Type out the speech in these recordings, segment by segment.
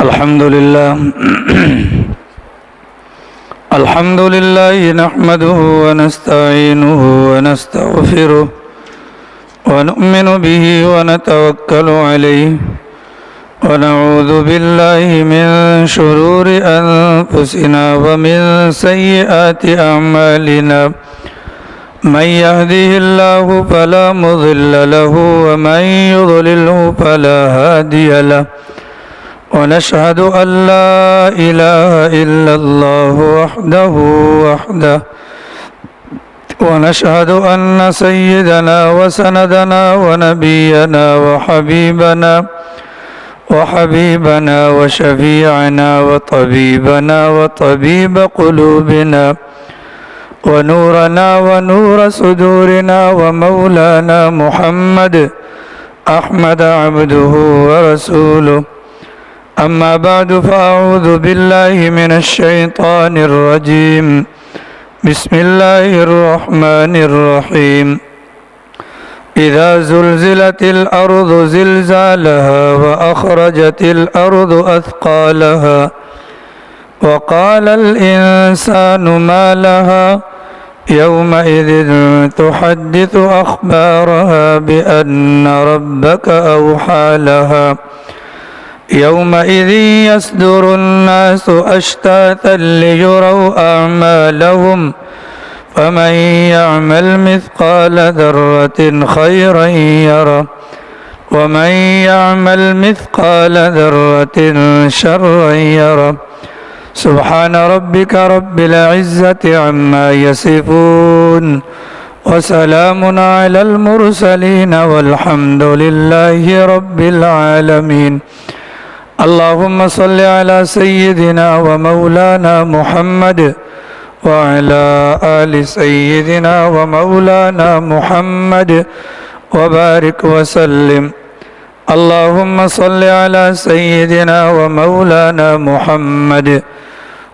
الحمد لله نحمده ونستعينه ونستغفره ونؤمن به ونتوكل عليه ونعوذ بالله من شرور أنفسنا ومن سيئات أعمالنا من يهده الله فلا مضل له ومن يضلله فلا هادي له ونشهد أن لا إله إلا الله وحده ونشهد أن سيدنا وسندنا ونبينا وحبيبنا وشفيعنا وطبيبنا وطبيب قلوبنا ونورنا ونور صدورنا ومولانا محمد أحمد عبده ورسوله أما بعد فأعوذ بالله من الشيطان الرجيم بسم الله الرحمن الرحيم إذا زلزلت الأرض زلزالها وأخرجت الأرض أثقالها وقال الإنسان ما لها يومئذ تحدث أخبارها بأن ربك أوحى لها يومئذ يصدر الناس أشتاتا ليروا أعمالهم فمن يعمل مثقال ذرة خيرا يره ومن يعمل مثقال ذرة شرا يره سبحان ربك رب العزة عما يصفون وسلام على المرسلين والحمد لله رب العالمين اللهم صل على سيدنا ومولانا محمد وعلى آل سيدنا ومولانا محمد وبارك وسلم اللهم صل على سيدنا ومولانا محمد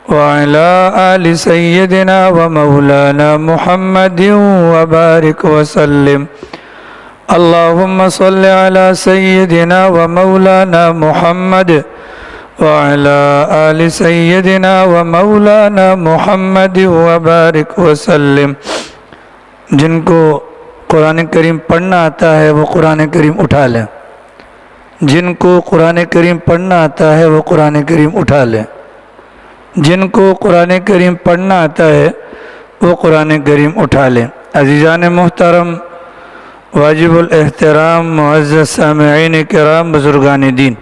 وعلى آل سيدنا ومولانا محمد وبارك وسلم اللهم صل على سيدنا ومولانا محمد وعلى آل سيدنا ومولانا محمد وبارك وسلم جن کو قرآن کریم پڑھنا آتا ہے وہ قرآن کریم اٹھا لیں جن کو قرآن کریم پڑھنا آتا ہے وہ قرآن کریم اٹھا لیں جن کو قرآن کریم پڑھنا آتا ہے وہ قرآن کریم اٹھا لیں عزیزان محترم واجب الاحترام معزز سامعین کرام بزرگان دین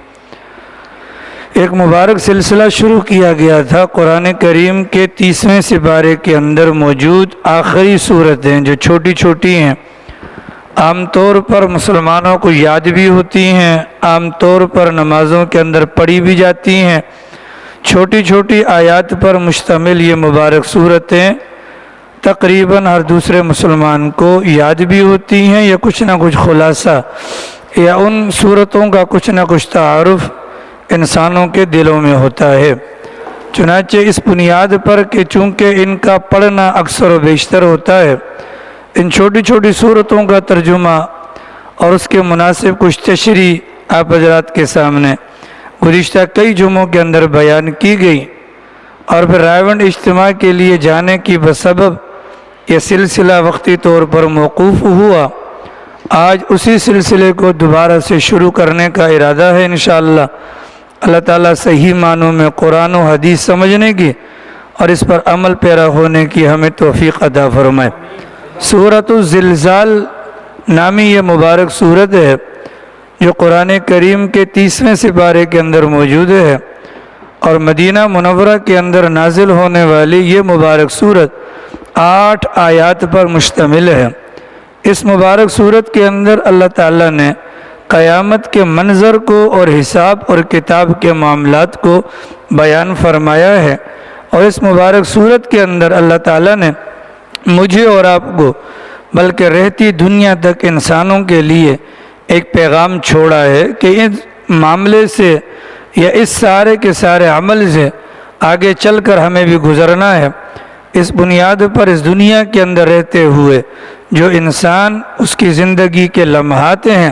ایک مبارک سلسلہ شروع کیا گیا تھا قرآن کریم کے 30ویں سپارے کے اندر موجود آخری صورتیں جو چھوٹی چھوٹی ہیں عام طور پر مسلمانوں کو یاد بھی ہوتی ہیں عام طور پر نمازوں کے اندر پڑھی بھی جاتی ہیں چھوٹی چھوٹی آیات پر مشتمل یہ مبارک صورتیں تقریباً ہر دوسرے مسلمان کو یاد بھی ہوتی ہیں یا کچھ نہ کچھ خلاصہ یا ان صورتوں کا کچھ نہ کچھ تعارف انسانوں کے دلوں میں ہوتا ہے چنانچہ اس بنیاد پر کہ چونکہ ان کا پڑھنا اکثر و بیشتر ہوتا ہے ان چھوٹی چھوٹی صورتوں کا ترجمہ اور اس کے مناسب کچھ تشریح آپ حضرات کے سامنے گزشتہ کئی جمعوں کے اندر بیان کی گئی اور پھر رائیونڈ اجتماع کے لیے جانے کی بسبب یہ سلسلہ وقتی طور پر موقوف ہوا آج اسی سلسلے کو دوبارہ سے شروع کرنے کا ارادہ ہے انشاءاللہ اللہ تعالیٰ صحیح معنوں میں قرآن و حدیث سمجھنے کی اور اس پر عمل پیرا ہونے کی ہمیں توفیق عطا فرمائے سورۃ الزلزال نامی یہ مبارک سورت ہے جو قرآن کریم کے 30ویں سپارے کے اندر موجود ہے اور مدینہ منورہ کے اندر نازل ہونے والی یہ مبارک سورت 8 آیات پر مشتمل ہے اس مبارک سورت کے اندر اللہ تعالیٰ نے قیامت کے منظر کو اور حساب اور کتاب کے معاملات کو بیان فرمایا ہے اور اس مبارک سورت کے اندر اللہ تعالیٰ نے مجھے اور آپ کو بلکہ رہتی دنیا تک انسانوں کے لیے ایک پیغام چھوڑا ہے کہ اس معاملے سے یا اس سارے کے سارے عمل سے آگے چل کر ہمیں بھی گزرنا ہے اس بنیاد پر اس دنیا کے اندر رہتے ہوئے جو انسان اس کی زندگی کے لمحات ہیں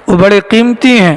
وہ بڑے قیمتی ہیں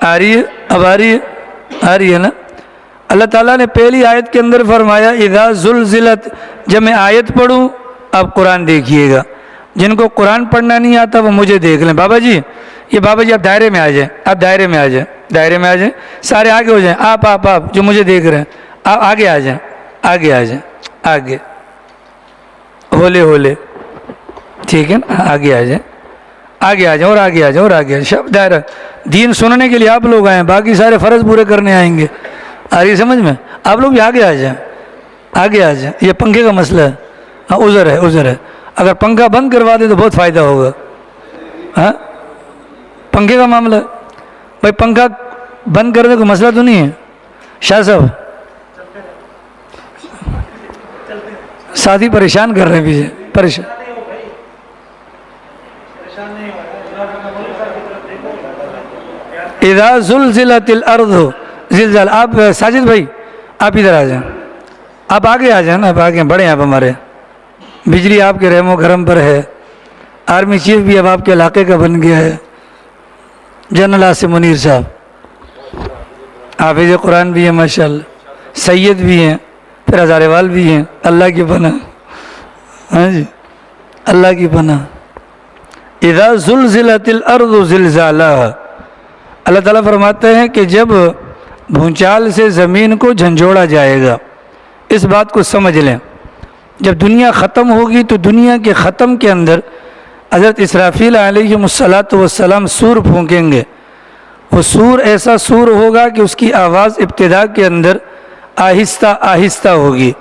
آ رہی ہے؟ اب آ رہی ہے؟ آ رہی ہے نا؟ اللہ تعالیٰ نے پہلی آیت کے اندر فرمایا اذا زلزلت. جب میں آیت پڑھوں آپ قرآن دیکھیے گا. جن کو قرآن پڑھنا نہیں آتا وہ مجھے دیکھ لیں. بابا جی یہ بابا جی آپ دائرے میں آ جائیں, آپ دائرے میں آ جائیں, دائرے میں آ جائیں, سارے آگے ہو جائیں. آپ جو مجھے دیکھ رہے ہیں آپ آگے آ جائیں, آگے آ جائیں, آگے ہولے ہولے, ٹھیک ہے نا؟ آگے آ جائیں, آگے آ جائیں, اور آگے آ جائیں, اور آگے شب دائرہ. دین سننے کے لیے آپ لوگ آئیں, باقی سارے فرض پورے کرنے آئیں گے. آ رہی سمجھ میں؟ آپ لوگ بھی آگے آ جائیں, آگے آ جائیں. یہ پنکھے کا مسئلہ ہے. ہاں عذر ہے, عذر ہے. اگر پنکھا بند کروا دیں تو بہت فائدہ ہوگا. ہاں پنکھے کا معاملہ ہے بھائی, پنکھا بند کرنے کو مسئلہ تو نہیں ہے. شاہ صاحب ساتھی پریشان کر رہے ہیں پیچھے, پریشان. اذا زلزلت الارض زلزال. آپ ساجد بھائی آپ ادھر آ جائیں, آپ آگے آ جائیں نا, آپ آگے بڑھیں. آپ ہمارے بجلی آپ کے رحم و کرم پر ہے. آرمی چیف بھی اب آپ کے علاقے کا بن گیا ہے, جنرل عاصم منیر صاحب. حافظ قرآن بھی ہیں ماشاءاللہ, سید بھی ہیں, پھر ہزارے وال بھی ہیں. اللہ کی پناہ. ہاں جی اللہ کی پناہ. اذا زلزلت الارض زلزالها. اللہ تعالیٰ فرماتے ہیں کہ جب بھونچال سے زمین کو جھنجھوڑا جائے گا. اس بات کو سمجھ لیں, جب دنیا ختم ہوگی تو دنیا کے ختم کے اندر حضرت اسرافیل علیہ السلام سور پھونکیں گے. وہ سور ایسا سور ہوگا کہ اس کی آواز ابتدا کے اندر آہستہ آہستہ ہوگی,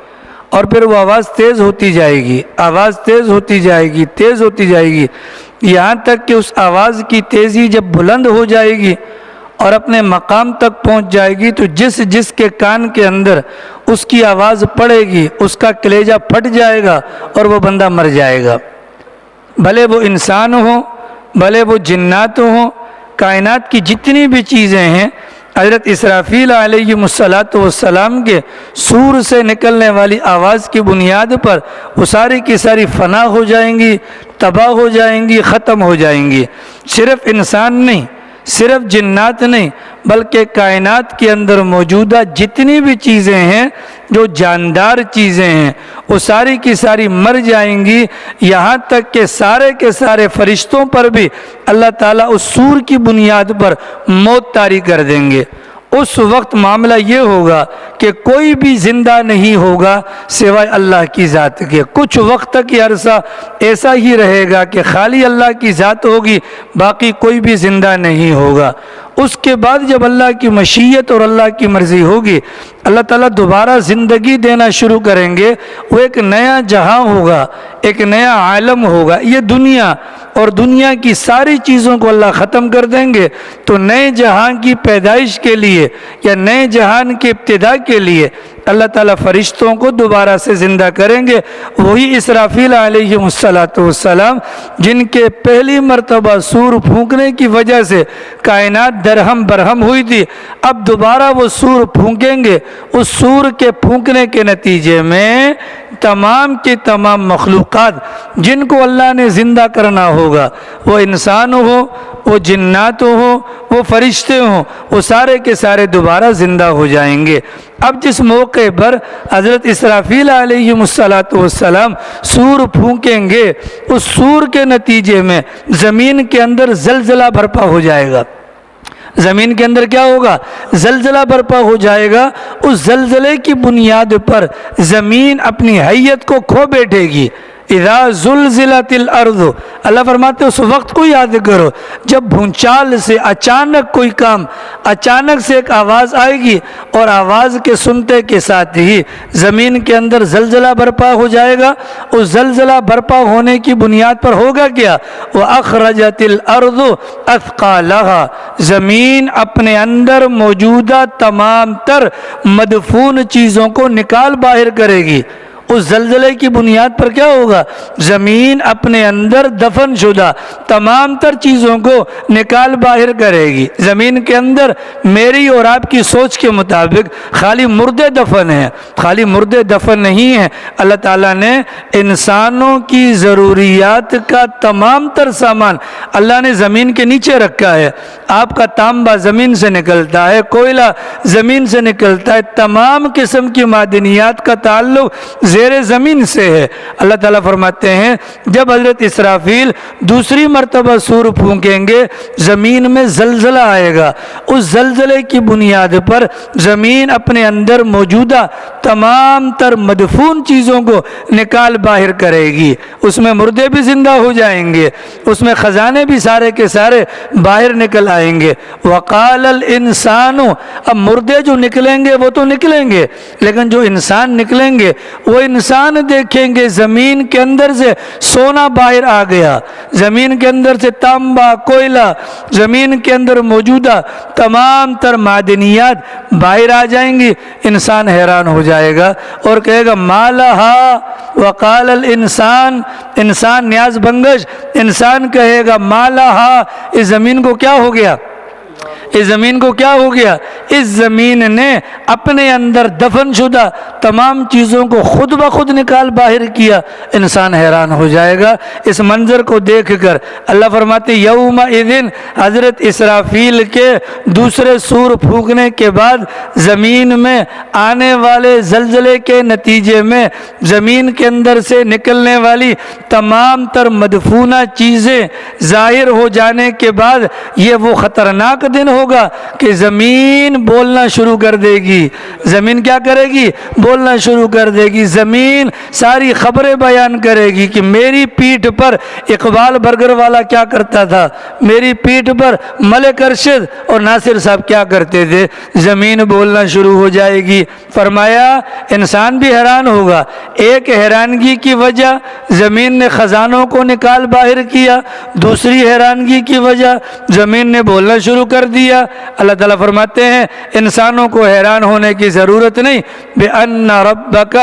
اور پھر وہ آواز تیز ہوتی جائے گی, آواز تیز ہوتی جائے گی, تیز ہوتی جائے گی, یہاں تک کہ اس آواز کی تیزی جب بلند ہو جائے گی اور اپنے مقام تک پہنچ جائے گی تو جس کے کان کے اندر اس کی آواز پڑے گی اس کا کلیجہ پھٹ جائے گا اور وہ بندہ مر جائے گا. بھلے وہ انسان ہوں, بھلے وہ جنات ہوں, کائنات کی جتنی بھی چیزیں ہیں حضرت اسرافیل علیہ السلام کے سور سے نکلنے والی آواز کی بنیاد پر وہ ساری کی ساری فنا ہو جائیں گی, تباہ ہو جائیں گی, ختم ہو جائیں گی. صرف انسان نہیں, صرف جنات نہیں, بلکہ کائنات کے اندر موجودہ جتنی بھی چیزیں ہیں جو جاندار چیزیں ہیں وہ ساری کی ساری مر جائیں گی. یہاں تک کہ سارے کے سارے فرشتوں پر بھی اللہ تعالیٰ اس سور کی بنیاد پر موت طاری کر دیں گے. اس وقت معاملہ یہ ہوگا کہ کوئی بھی زندہ نہیں ہوگا سوائے اللہ کی ذات کے. کچھ وقت تک یہ عرصہ ایسا ہی رہے گا کہ خالی اللہ کی ذات ہوگی, باقی کوئی بھی زندہ نہیں ہوگا. اس کے بعد جب اللہ کی مشیت اور اللہ کی مرضی ہوگی اللہ تعالیٰ دوبارہ زندگی دینا شروع کریں گے. وہ ایک نیا جہاں ہوگا, ایک نیا عالم ہوگا. یہ دنیا اور دنیا کی ساری چیزوں کو اللہ ختم کر دیں گے تو نئے جہاں کی پیدائش کے لیے یا نئے جہان کی ابتدا کے لیے اللہ تعالیٰ فرشتوں کو دوبارہ سے زندہ کریں گے. وہی اسرافیل علیہ السلام جن کے پہلی مرتبہ سور پھونکنے کی وجہ سے کائنات درہم برہم ہوئی تھی, اب دوبارہ وہ سور پھونکیں گے. اس سور کے پھونکنے کے نتیجے میں تمام کی تمام مخلوقات جن کو اللہ نے زندہ کرنا ہوگا, وہ انسان ہو, وہ جنات ہو, وہ فرشتے ہوں, وہ سارے کے سارے دوبارہ زندہ ہو جائیں گے. اب جس موقع پر حضرت اسرافیل علیہ السلام سور پھونکیں گے اس سور کے نتیجے میں زمین کے اندر زلزلہ برپا ہو جائے گا. زمین کے اندر کیا ہوگا؟ زلزلہ برپا ہو جائے گا. اس زلزلے کی بنیاد پر زمین اپنی حیت کو کھو بیٹھے گی. اذا زلزلت الارض, اللہ فرماتے اس وقت کو یاد کرو جب بھونچال سے اچانک کوئی کام, اچانک سے ایک آواز آئے گی اور آواز کے سنتے کے ساتھ ہی زمین کے اندر زلزلہ برپا ہو جائے گا. اس زلزلہ برپا ہونے کی بنیاد پر ہوگا کیا؟ وَأَخْرَجَتِ الْأَرْضُ أَثْقَالَهَا, زمین اپنے اندر موجودہ تمام تر مدفون چیزوں کو نکال باہر کرے گی. اس زلزلے کی بنیاد پر کیا ہوگا؟ زمین اپنے اندر دفن شدہ تمام تر چیزوں کو نکال باہر کرے گی۔ زمین کے اندر میری اور آپ کی سوچ کے مطابق خالی مردے دفن ہیں، خالی مردے دفن نہیں ہیں۔ اللہ تعالیٰ نے انسانوں کی ضروریات کا تمام تر سامان اللہ نے زمین کے نیچے رکھا ہے۔ آپ کا تانبا زمین سے نکلتا ہے، کوئلہ زمین سے نکلتا ہے، تمام قسم کی معدنیات کا تعلق زیر زمین سے ہے۔ اللہ تعالیٰ فرماتے ہیں جب حضرت اسرافیل دوسری مرتبہ سور پھونکیں گے زمین میں زلزلہ آئے گا، اس زلزلے کی بنیاد پر زمین اپنے اندر موجودہ تمام تر مدفون چیزوں کو نکال باہر کرے گی، اس میں مردے بھی زندہ ہو جائیں گے، اس میں خزانے بھی سارے کے سارے باہر نکل آئیں گے۔ وقال الانسان، اب مردے جو نکلیں گے وہ تو نکلیں گے، لیکن جو انسان نکلیں گے وہ انسان دیکھیں گے زمین کے اندر سے سونا باہر آ گیا، زمین کے اندر سے تانبا، کوئلہ، زمین کے اندر موجودہ تمام تر معدنیات باہر آ جائیں گی۔ انسان حیران ہو جائے گا اور کہے گا ما لہا وقال الانسان، انسان نیاز بنگش انسان کہے گا ما لہا، اس زمین کو کیا ہو گیا؟ اس زمین کو کیا ہو گیا؟ اس زمین نے اپنے اندر دفن شدہ تمام چیزوں کو خود بخود نکال باہر کیا۔ انسان حیران ہو جائے گا اس منظر کو دیکھ کر۔ اللہ فرماتے یومئذ، حضرت اسرافیل کے دوسرے سور پھونکنے کے بعد زمین میں آنے والے زلزلے کے نتیجے میں زمین کے اندر سے نکلنے والی تمام تر مدفونہ چیزیں ظاہر ہو جانے کے بعد یہ وہ خطرناک دن ہوگا کہ زمین بولنا شروع کر دے گی۔ زمین کیا کرے گی؟ بولنا شروع کر دے گی۔ زمین ساری خبریں بیان کرے گی کہ میری پیٹھ پر اقبال برگر والا کیا کرتا تھا، میری پیٹھ پر ملک ارشد اور ناصر صاحب کیا کرتے تھے۔ زمین بولنا شروع ہو جائے گی۔ فرمایا انسان بھی حیران ہوگا۔ ایک حیرانگی کی وجہ زمین نے خزانوں کو نکال باہر کیا، دوسری حیرانگی کی وجہ زمین نے بولنا شروع کر دیا۔ اللہ تعالیٰ فرماتے ہیں انسانوں کو حیران ہونے کی ضرورت نہیں، بِأَنَّ رَبَّكَ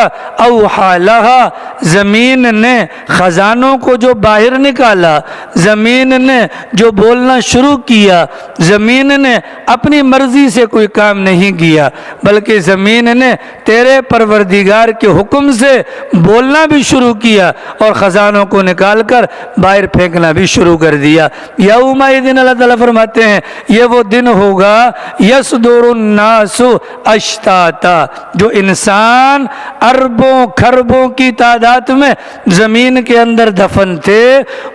أَوْحَى لَهَا، زمین نے خزانوں کو جو باہر نکالا، زمین نے جو بولنا شروع کیا، زمین نے اپنی مرضی سے کوئی کام نہیں کیا بلکہ زمین نے تیرے پروردگار کے حکم سے بولنا بھی شروع کیا اور خزانوں کو نکال کر باہر پھینکنا بھی شروع کر دیا۔ یومئذ، اللہ تعالیٰ فرماتے ہیں یہ وہ دن ہوگا یصدر الناس اشتاتا، جو انسان اربوں کھربوں کی تعداد میں زمین کے اندر دفن تھے،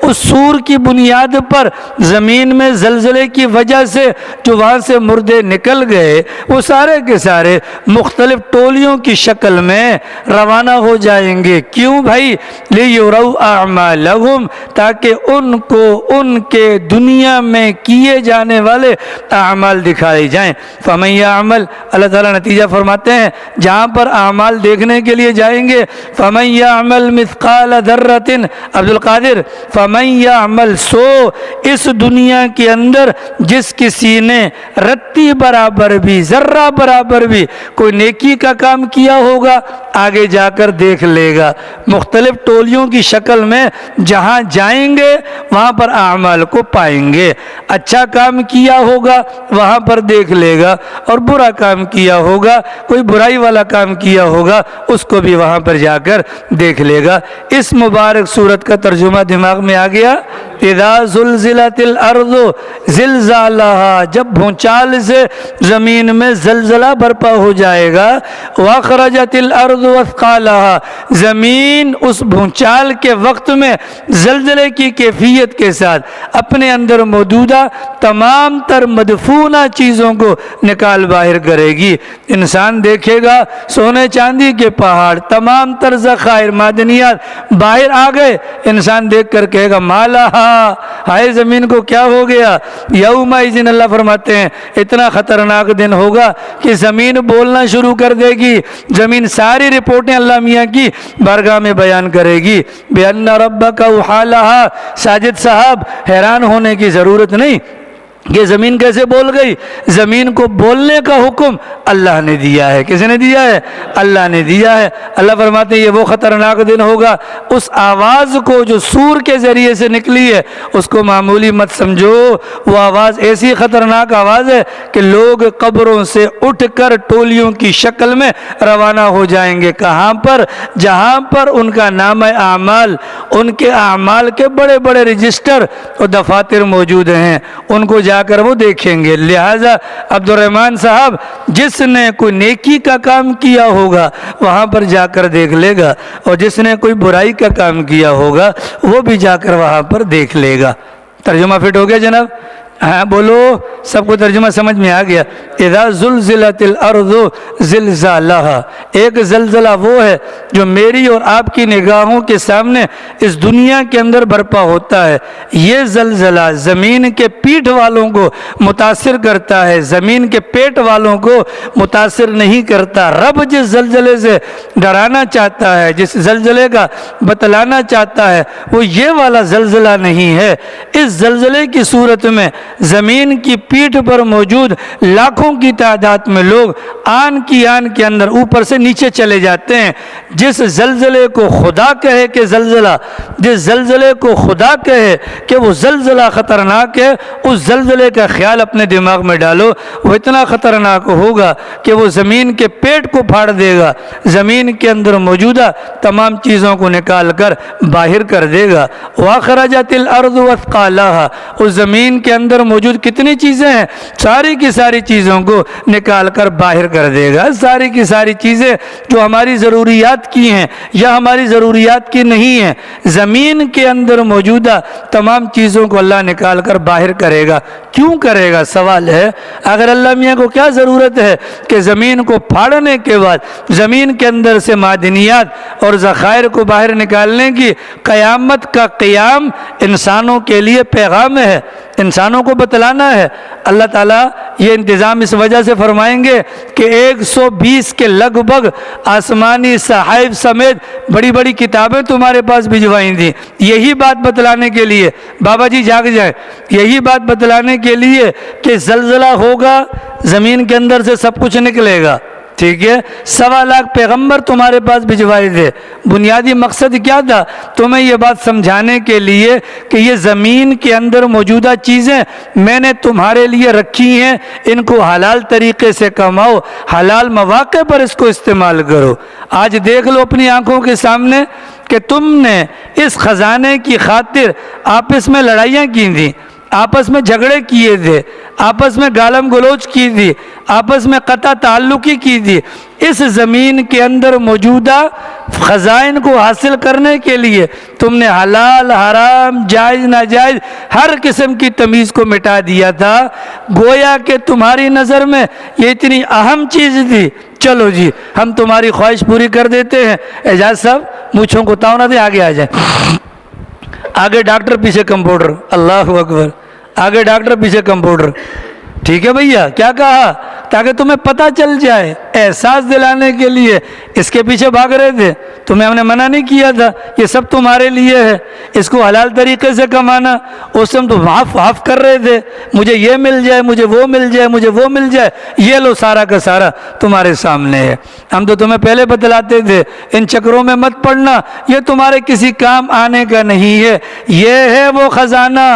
اس سور کی بنیاد پر زمین میں زلزلے کی وجہ سے جو وہاں سے مردے نکل گئے وہ سارے کے سارے مختلف ٹولیوں کی شکل میں روانہ ہو جائیں گے۔ کیوں بھائی؟ لیروا اعمالہم، تاکہ ان کو ان کے دنیا میں کیے جانے والے اعمال دکھائے جائیں۔ فمن یعمل، اللہ تعالیٰ نتیجہ فرماتے ہیں جہاں پر اعمال دیکھنے کے لیے جائیں گے، فمن یعمل مثقال ذرۃ، عبد القادر فمن یعمل، سو اس دنیا کے اندر جس کسی نے رتی برابر بھی، ذرہ برابر بھی کوئی نیکی کا کام کیا ہوگا آگے جا کر دیکھ لے گا۔ مختلف ٹولیوں کی شکل میں جہاں جائیں گے وہاں پر اعمال کو پائیں گے۔ اچھا کام کیا ہوگا وہاں پر دیکھ لے گا، اور برا کام کیا ہوگا، کوئی برائی والا کام کیا ہوگا اس کو بھی وہاں پر جا کر دیکھ لے گا۔ اس مبارک صورت کا ترجمہ دماغ میں آ گیا؟ اذا زلزلت الارض زلزالها، جب بھونچال سے زمین میں زلزلہ برپا ہو جائے گا، واخرجت الارض اثقالها، زمین اس بھونچال کے وقت میں زلزلے کی کیفیت کے ساتھ اپنے اندر موجودہ تمام تر مدفونہ چیزوں کو نکال باہر کرے گی۔ انسان دیکھے گا سونے چاندی کے پہاڑ، تمام تر ذخائر معدنیات باہر آ گئے۔ انسان دیکھ کر کہے گا مالہا، ہائے زمین کو کیا ہو گیا؟ یومئذ، اللہ فرماتے ہیں اتنا خطرناک دن ہوگا کہ زمین بولنا شروع کر دے گی۔ زمین ساری رپورٹیں اللہ میاں کی بارگاہ میں بیان کرے گی۔ بِأَنَّ رَبَّكَ أَوْحَى لَهَا، ساجد صاحب حیران ہونے کی ضرورت نہیں، یہ زمین کیسے بول گئی؟ زمین کو بولنے کا حکم اللہ نے دیا ہے۔ کس نے دیا ہے؟ اللہ نے دیا ہے۔ اللہ فرماتے ہیں یہ وہ خطرناک دن ہوگا، اس آواز کو جو سور کے ذریعے سے نکلی ہے اس کو معمولی مت سمجھو، وہ آواز ایسی خطرناک آواز ہے کہ لوگ قبروں سے اٹھ کر ٹولیوں کی شکل میں روانہ ہو جائیں گے۔ کہاں پر؟ جہاں پر ان کا نامہ اعمال، ان کے اعمال کے بڑے بڑے رجسٹر اور دفاتر موجود ہیں، ان کو جا کر وہ دیکھیں گے۔ لہٰذا عبد الرحمن صاحب جس نے کوئی نیکی کا کام کیا ہوگا وہاں پر جا کر دیکھ لے گا، اور جس نے کوئی برائی کا کام کیا ہوگا وہ بھی جا کر وہاں پر دیکھ لے گا۔ ترجمہ فٹ ہو گیا جناب؟ ہاں بولو، سب کو ترجمہ سمجھ میں آ گیا؟ اذا زلزلت الارض زلزالہا، ایک زلزلہ وہ ہے جو میری اور آپ کی نگاہوں کے سامنے اس دنیا کے اندر برپا ہوتا ہے۔ یہ زلزلہ زمین کے پیٹھ والوں کو متاثر کرتا ہے، زمین کے پیٹ والوں کو متاثر نہیں کرتا۔ رب جس زلزلے سے ڈرانا چاہتا ہے، جس زلزلے کا بتلانا چاہتا ہے، وہ یہ والا زلزلہ نہیں ہے۔ اس زلزلے کی صورت میں زمین کی پیٹھ پر موجود لاکھوں کی تعداد میں لوگ آن کی آن کے اندر اوپر سے نیچے چلے جاتے ہیں۔ جس زلزلے کو خدا کہے کہ زلزلہ، جس زلزلے کو خدا کہے کہ وہ زلزلہ خطرناک ہے، اس زلزلے کا خیال اپنے دماغ میں ڈالو، وہ اتنا خطرناک ہوگا کہ وہ زمین کے پیٹ کو پھاڑ دے گا، زمین کے اندر موجودہ تمام چیزوں کو نکال کر باہر کر دے گا۔ وَأَخْرَجَتِ الْأَرْضُ وَأَثْقَالَهَا، اس زمین کے اندر موجود کتنی چیزیں ہیں؟ ساری کی ساری چیزوں کو نکال کر باہر کر دے گا۔ ساری کی ساری چیزیں جو ہماری ضروریات کی ہیں یا ہماری ضروریات کی نہیں ہیں، زمین کے اندر موجودہ تمام چیزوں کو اللہ نکال کر باہر کرے گا۔ کیوں کرے گا؟ سوال ہے۔ اگر اللہ میاں کو کیا ضرورت ہے کہ زمین کو پھاڑنے کے بعد زمین کے اندر سے معدنیات اور ذخائر کو باہر نکالنے کی؟ قیامت کا قیام انسانوں کے لیے پیغام ہے، انسانوں کو بتلانا ہے۔ اللہ تعالیٰ یہ انتظام اس وجہ سے فرمائیں گے کہ 120 کے لگ بھگ آسمانی صحائف سمیت بڑی بڑی کتابیں تمہارے پاس بھجوائیں تھیں، یہی بات بتلانے کے لیے۔ بابا جی جاگ جائیں، یہی بات بتلانے کے لیے کہ زلزلہ ہوگا، زمین کے اندر سے سب کچھ نکلے گا، ٹھیک ہے؟ 1.25 لاکھ پیغمبر تمہارے پاس بھجوائے تھے۔ بنیادی مقصد کیا تھا؟ تمہیں یہ بات سمجھانے کے لیے کہ یہ زمین کے اندر موجودہ چیزیں میں نے تمہارے لیے رکھی ہیں، ان کو حلال طریقے سے کماؤ، حلال مواقع پر اس کو استعمال کرو۔ آج دیکھ لو اپنی آنکھوں کے سامنے کہ تم نے اس خزانے کی خاطر آپس میں لڑائیاں کی تھیں، آپس میں جھگڑے کیے تھے، آپس میں گالم گلوچ کی تھی، آپس میں قطع تعلقی کی تھی۔ اس زمین کے اندر موجودہ خزائن کو حاصل کرنے کے لیے تم نے حلال حرام جائز ناجائز ہر قسم کی تمیز کو مٹا دیا تھا، گویا کہ تمہاری نظر میں یہ اتنی اہم چیز تھی۔ چلو جی ہم تمہاری خواہش پوری کر دیتے ہیں۔ اعجاز صاحب مونچھوں کو تاؤ نہ دیں، آگے آ جائیں۔ آگے ڈاکٹر پیچھے کمپاؤنڈر، اللہ اکبر، آگے ڈاکٹر پیچھے کمپاؤنڈر، ٹھیک ہے بھیا؟ کیا کہا؟ تاکہ تمہیں پتہ چل جائے، احساس دلانے کے لیے اس کے پیچھے بھاگ رہے تھے۔ تمہیں ہم نے منع نہیں کیا تھا، یہ سب تمہارے لیے ہے، اس کو حلال طریقے سے کمانا۔ اس وقت تو ہاف کر رہے تھے، مجھے یہ مل جائے، مجھے وہ مل جائے، مجھے وہ مل جائے، یہ لو سارا کا سارا تمہارے سامنے ہے۔ ہم تو تمہیں پہلے بتلاتے تھے ان چکروں میں مت پڑنا، یہ تمہارے کسی کام آنے کا نہیں ہے۔ یہ ہے وہ خزانہ،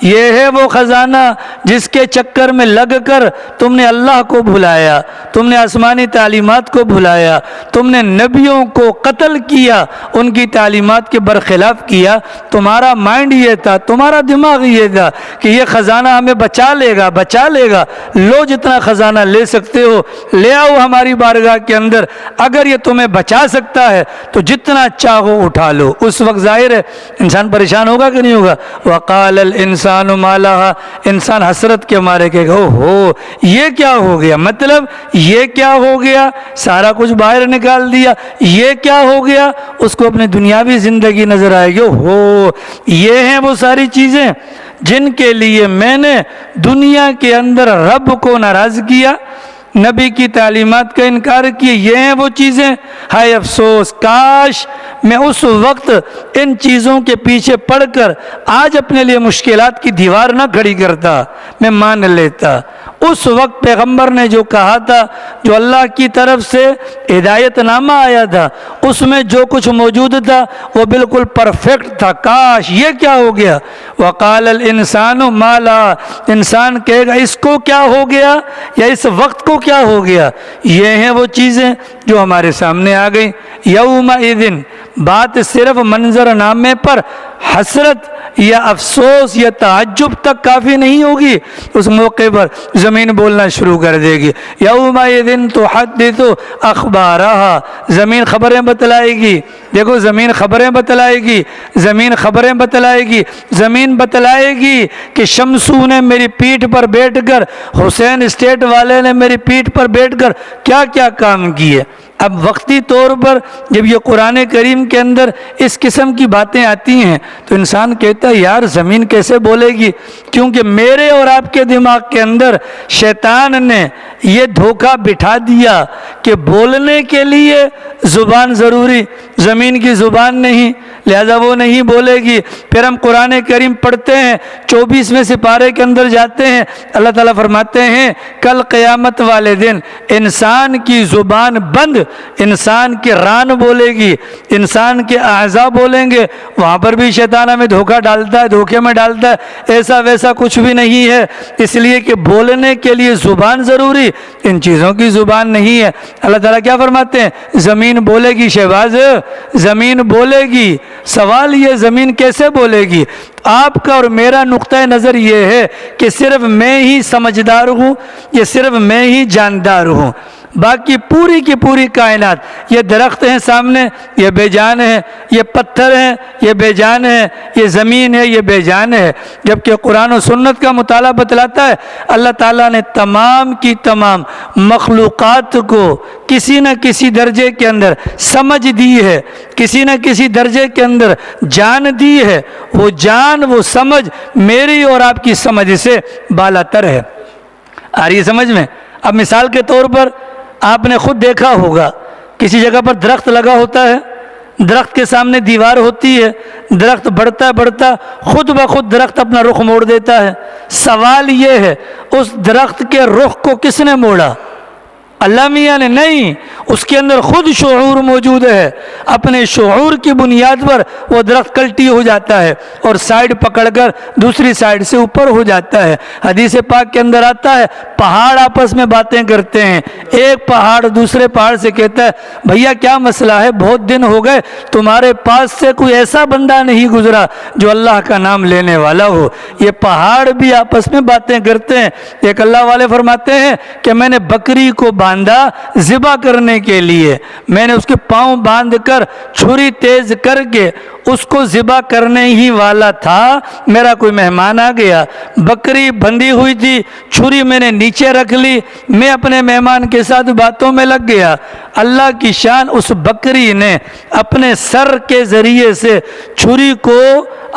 یہ ہے وہ خزانہ جس کے چکر میں لگ کر تم نے اللہ کو بھلایا، تم نے آسمانی تعلیمات کو بھلایا، تم نے نبیوں کو قتل کیا، ان کی تعلیمات کے برخلاف کیا۔ تمہارا مائنڈ یہ تھا، تمہارا دماغ یہ تھا کہ یہ خزانہ ہمیں بچا لے گا، بچا لے گا۔ لو جتنا خزانہ لے سکتے ہو لے آؤ ہماری بارگاہ کے اندر، اگر یہ تمہیں بچا سکتا ہے تو جتنا چاہو اٹھا لو۔ اس وقت ظاہر ہے انسان پریشان ہوگا کہ نہیں ہوگا؟ وقال الانسان ما لها، انسان حسرت کے مارے کہ اوہو یہ کیا ہو گیا، مطلب یہ کیا ہو گیا، سارا کچھ باہر نکال دیا، یہ کیا ہو گیا؟ اس کو اپنی دنیاوی زندگی نظر آئے گی، اوہو یہ ہیں وہ ساری چیزیں جن کے لیے میں نے دنیا کے اندر رب کو ناراض کیا، نبی کی تعلیمات کا انکار کیے، یہ ہیں وہ چیزیں۔ ہائے افسوس، کاش میں اس وقت ان چیزوں کے پیچھے پڑ کر آج اپنے لیے مشکلات کی دیوار نہ کھڑی کرتا، میں مان لیتا۔ اس وقت پیغمبر نے جو کہا تھا، جو اللہ کی طرف سے ہدایت نامہ آیا تھا، اس میں جو کچھ موجود تھا وہ بالکل پرفیکٹ تھا۔ کاش یہ کیا ہو گیا؟ وقال الانسان ما لہا، انسان کہے گا اس کو کیا ہو گیا، یا اس وقت کو کیا ہو گیا۔ یہ ہیں وہ چیزیں جو ہمارے سامنے آ گئیں۔ یومئذ، بات صرف منظر نامے پر حسرت یا افسوس یا تعجب تک کافی نہیں ہوگی، اس موقع پر زمین بولنا شروع کر دے گی۔ یومئذ تحدث اخبارہا، زمین خبریں بتلائے گی۔ دیکھو زمین خبریں بتلائے گی، زمین خبریں بتلائے گی، زمین بتلائے گی کہ شمسو نے میری پیٹھ پر بیٹھ کر، حسین اسٹیٹ والے نے میری پیٹھ پر بیٹھ کر کیا کیا کام کیے۔ اب وقتی طور پر جب یہ قرآن کریم کے اندر اس قسم کی باتیں آتی ہیں تو انسان کہتا ہے یار زمین کیسے بولے گی، کیونکہ میرے اور آپ کے دماغ کے اندر شیطان نے یہ دھوکہ بٹھا دیا کہ بولنے کے لیے زبان ضروری، زمین کی زبان نہیں، لہذا وہ نہیں بولے گی۔ پھر ہم قرآن کریم پڑھتے ہیں، 24ویں سپارے کے اندر جاتے ہیں، اللہ تعالیٰ فرماتے ہیں کل قیامت والے دن انسان کی زبان بند، انسان کی ران بولے گی، انسان کے اعضاء بولیں گے۔ وہاں پر بھی شیطان ہمیں دھوکہ ڈالتا ہے، دھوکے میں ڈالتا ہے، ایسا ویسا کچھ بھی نہیں ہے، اس لیے کہ بولنے کے لیے زبان ضروری، ان چیزوں کی زبان نہیں ہے۔ اللہ تعالیٰ کیا فرماتے ہیں؟ زمین بولے گی شہباز، زمین بولے گی۔ سوال یہ زمین کیسے بولے گی؟ آپ کا اور میرا نقطہ نظر یہ ہے کہ صرف میں ہی سمجھدار ہوں، یہ صرف میں ہی جاندار ہوں، باقی پوری کی پوری کائنات، یہ درخت ہیں سامنے یہ بے جان ہے، یہ پتھر ہیں یہ بے جان ہے، یہ زمین ہے یہ بے جان ہے۔ جبکہ قرآن و سنت کا مطالعہ بتلاتا ہے اللہ تعالیٰ نے تمام کی تمام مخلوقات کو کسی نہ کسی درجے کے اندر سمجھ دی ہے، کسی نہ کسی درجے کے اندر جان دی ہے۔ وہ جان، وہ سمجھ میری اور آپ کی سمجھ سے بالا تر ہے۔ آ رہی ہے سمجھ میں؟ اب مثال کے طور پر آپ نے خود دیکھا ہوگا کسی جگہ پر درخت لگا ہوتا ہے، درخت کے سامنے دیوار ہوتی ہے، درخت بڑھتا بڑھتا خود بخود درخت اپنا رخ موڑ دیتا ہے۔ سوال یہ ہے اس درخت کے رخ کو کس نے موڑا؟ اللہ میاں نے نہیں، اس کے اندر خود شعور موجود ہے، اپنے شعور کی بنیاد پر وہ درخت کلٹی ہو جاتا ہے اور سائیڈ پکڑ کر دوسری سائیڈ سے اوپر ہو جاتا ہے۔ حدیث پاک کے اندر آتا ہے پہاڑ آپس میں باتیں کرتے ہیں، ایک پہاڑ دوسرے پہاڑ سے کہتا ہے بھیا کیا مسئلہ ہے، بہت دن ہو گئے تمہارے پاس سے کوئی ایسا بندہ نہیں گزرا جو اللہ کا نام لینے والا ہو۔ یہ پہاڑ بھی آپس میں باتیں کرتے ہیں۔ ایک اللہ والے فرماتے ہیں کہ میں نے بکری کو باندھا ذبح کرنے کے لیے، میں نے اس کے پاؤں باندھ کر چھری تیز کر کے اس کو ذبح کرنے ہی والا تھا، میرا کوئی مہمان آ گیا، بکری بندھی ہوئی تھی، چھری میں نے نیچے رکھ لی، میں اپنے مہمان کے ساتھ باتوں میں لگ گیا۔ اللہ کی شان، اس بکری نے اپنے سر کے ذریعے سے چھری کو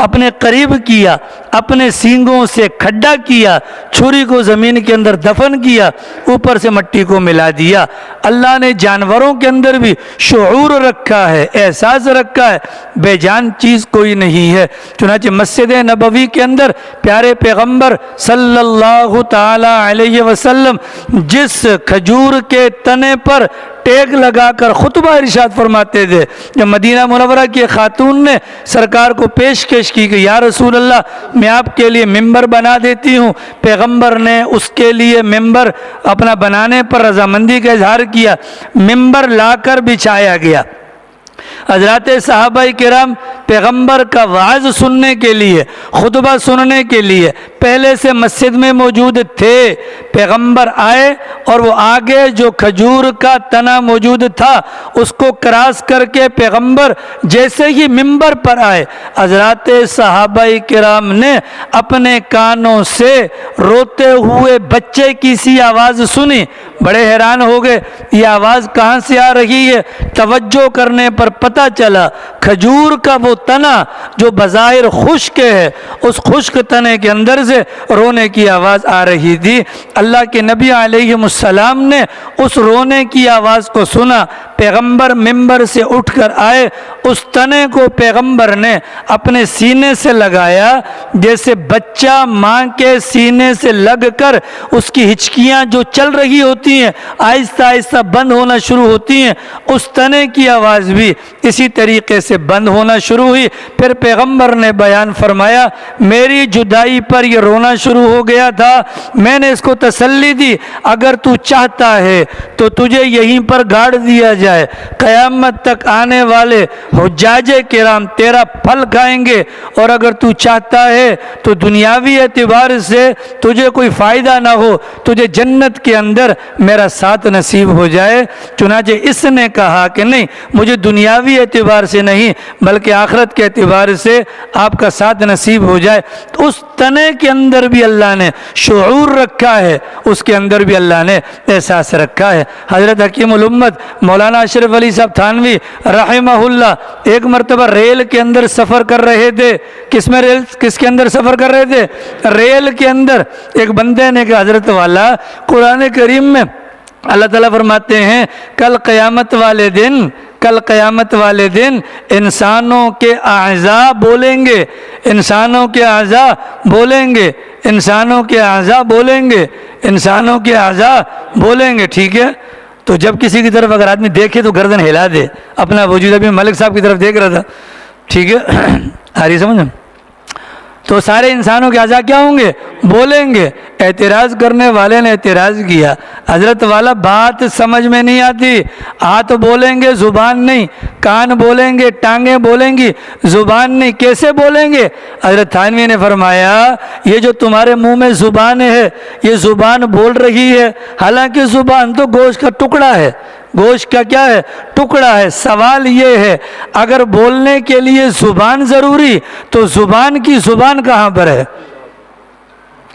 اپنے قریب کیا، اپنے سینگوں سے کھڈا کیا، چھری کو زمین کے اندر دفن کیا، اوپر سے مٹی کو ملا دیا۔ اللہ نے جانوروں کے اندر بھی شعور رکھا ہے، احساس رکھا ہے، بے جان چیز کوئی نہیں ہے۔ چنانچہ مسجد نبوی کے اندر پیارے پیغمبر صلی اللہ تعالی علیہ وسلم جس کھجور کے تنے پر ٹیک لگا کر خطبہ ارشاد فرماتے تھے، جب مدینہ منورہ کی خاتون نے سرکار کو پیشکش کی کہ یا رسول اللہ میں آپ کے لیے ممبر بنا دیتی ہوں، پیغمبر نے اس کے لیے ممبر اپنا بنانے پر رضامندی کا اظہار کیا، ممبر لا کر بچھایا گیا۔ حضرات صحابہ کرام پیغمبر کا وعظ سننے کے لیے، خطبہ سننے کے لیے پہلے سے مسجد میں موجود تھے۔ پیغمبر آئے اور وہ آگے جو کھجور کا تنا موجود تھا اس کو کراس کر کے پیغمبر جیسے ہی منبر پر آئے، حضرات صحابہ کرام نے اپنے کانوں سے روتے ہوئے بچے کی سی آواز سنی، بڑے حیران ہو گئے یہ آواز کہاں سے آ رہی ہے۔ توجہ کرنے پر پتہ چلا کھجور کا وہ تنا جو بظاہر خشک ہے، اس خشک تنے کے اندر سے رونے کی آواز آ رہی تھی۔ اللہ کے نبی علیہ السلام نے اس رونے کی آواز کو سنا، پیغمبر ممبر سے اٹھ کر آئے، اس تنے کو پیغمبر نے اپنے سینے سے لگایا، جیسے بچہ ماں کے سینے سے لگ کر اس کی ہچکیاں جو چل رہی ہوتی ہیں آہستہ آہستہ بند ہونا شروع ہوتی ہیں، اس تنے کی آواز بھی اسی طریقے سے بند ہونا شروع ہوئی۔ پھر پیغمبر نے بیان فرمایا میری جدائی پر یہ رونا شروع ہو گیا تھا، میں نے اس کو تسلی دی اگر تو چاہتا ہے تو تجھے یہیں پر گاڑ دیا جائے، قیامت تک آنے والے حجاج کرام تیرا پھل کھائیں گے، اور اگر تو چاہتا ہے تو دنیاوی اعتبار سے تجھے کوئی فائدہ نہ ہو، تجھے جنت کے اندر میرا ساتھ نصیب ہو جائے۔ چنانچہ اس نے کہا کہ نہیں، مجھے دنیاوی اعتبار سے نہیں بلکہ آخرت کے اعتبار سے آپ کا ساتھ نصیب ہو جائے۔ تو اس تنے کے اندر بھی اللہ نے شعور رکھا ہے، اس کے اندر بھی اللہ نے احساس رکھا ہے۔ حضرت حکیم الامت مولانا اشرف علی صاحب تھانوی رحمہ اللہ ایک مرتبہ ریل کے اندر سفر کر رہے تھے۔ کس کے اندر سفر کر رہے تھے؟ ریل کے اندر۔ ایک بندے نے کہا حضرت والا قرآن کریم میں اللہ تعالیٰ فرماتے ہیں کل قیامت والے دن انسانوں کے اعضاء بولیں گے، انسانوں کے اعضاء بولیں گے، انسانوں کے اعضاء بولیں گے، انسانوں کے اعضاء بولیں گے۔ ٹھیک ہے، تو جب کسی کی طرف اگر آدمی دیکھے تو گردن ہلا دے اپنا وجود۔ ابھی ملک صاحب کی طرف دیکھ رہا تھا، ٹھیک ہے، آ رہی سمجھ؟ تو سارے انسانوں کے اعضاء کیا ہوں گے؟ بولیں گے۔ اعتراض کرنے والے نے اعتراض کیا حضرت والا بات سمجھ میں نہیں آتی، ہاتھ بولیں گے زبان نہیں، کان بولیں گے ٹانگیں بولیں گی زبان نہیں، کیسے بولیں گے؟ حضرت تھانوی نے فرمایا یہ جو تمہارے منہ میں زبان ہے یہ زبان بول رہی ہے، حالانکہ زبان تو گوشت کا ٹکڑا ہے، گوشت کا کیا ہے؟ ٹکڑا ہے۔ سوال یہ ہے اگر بولنے کے لیے زبان ضروری تو زبان کی زبان کہاں پر ہے؟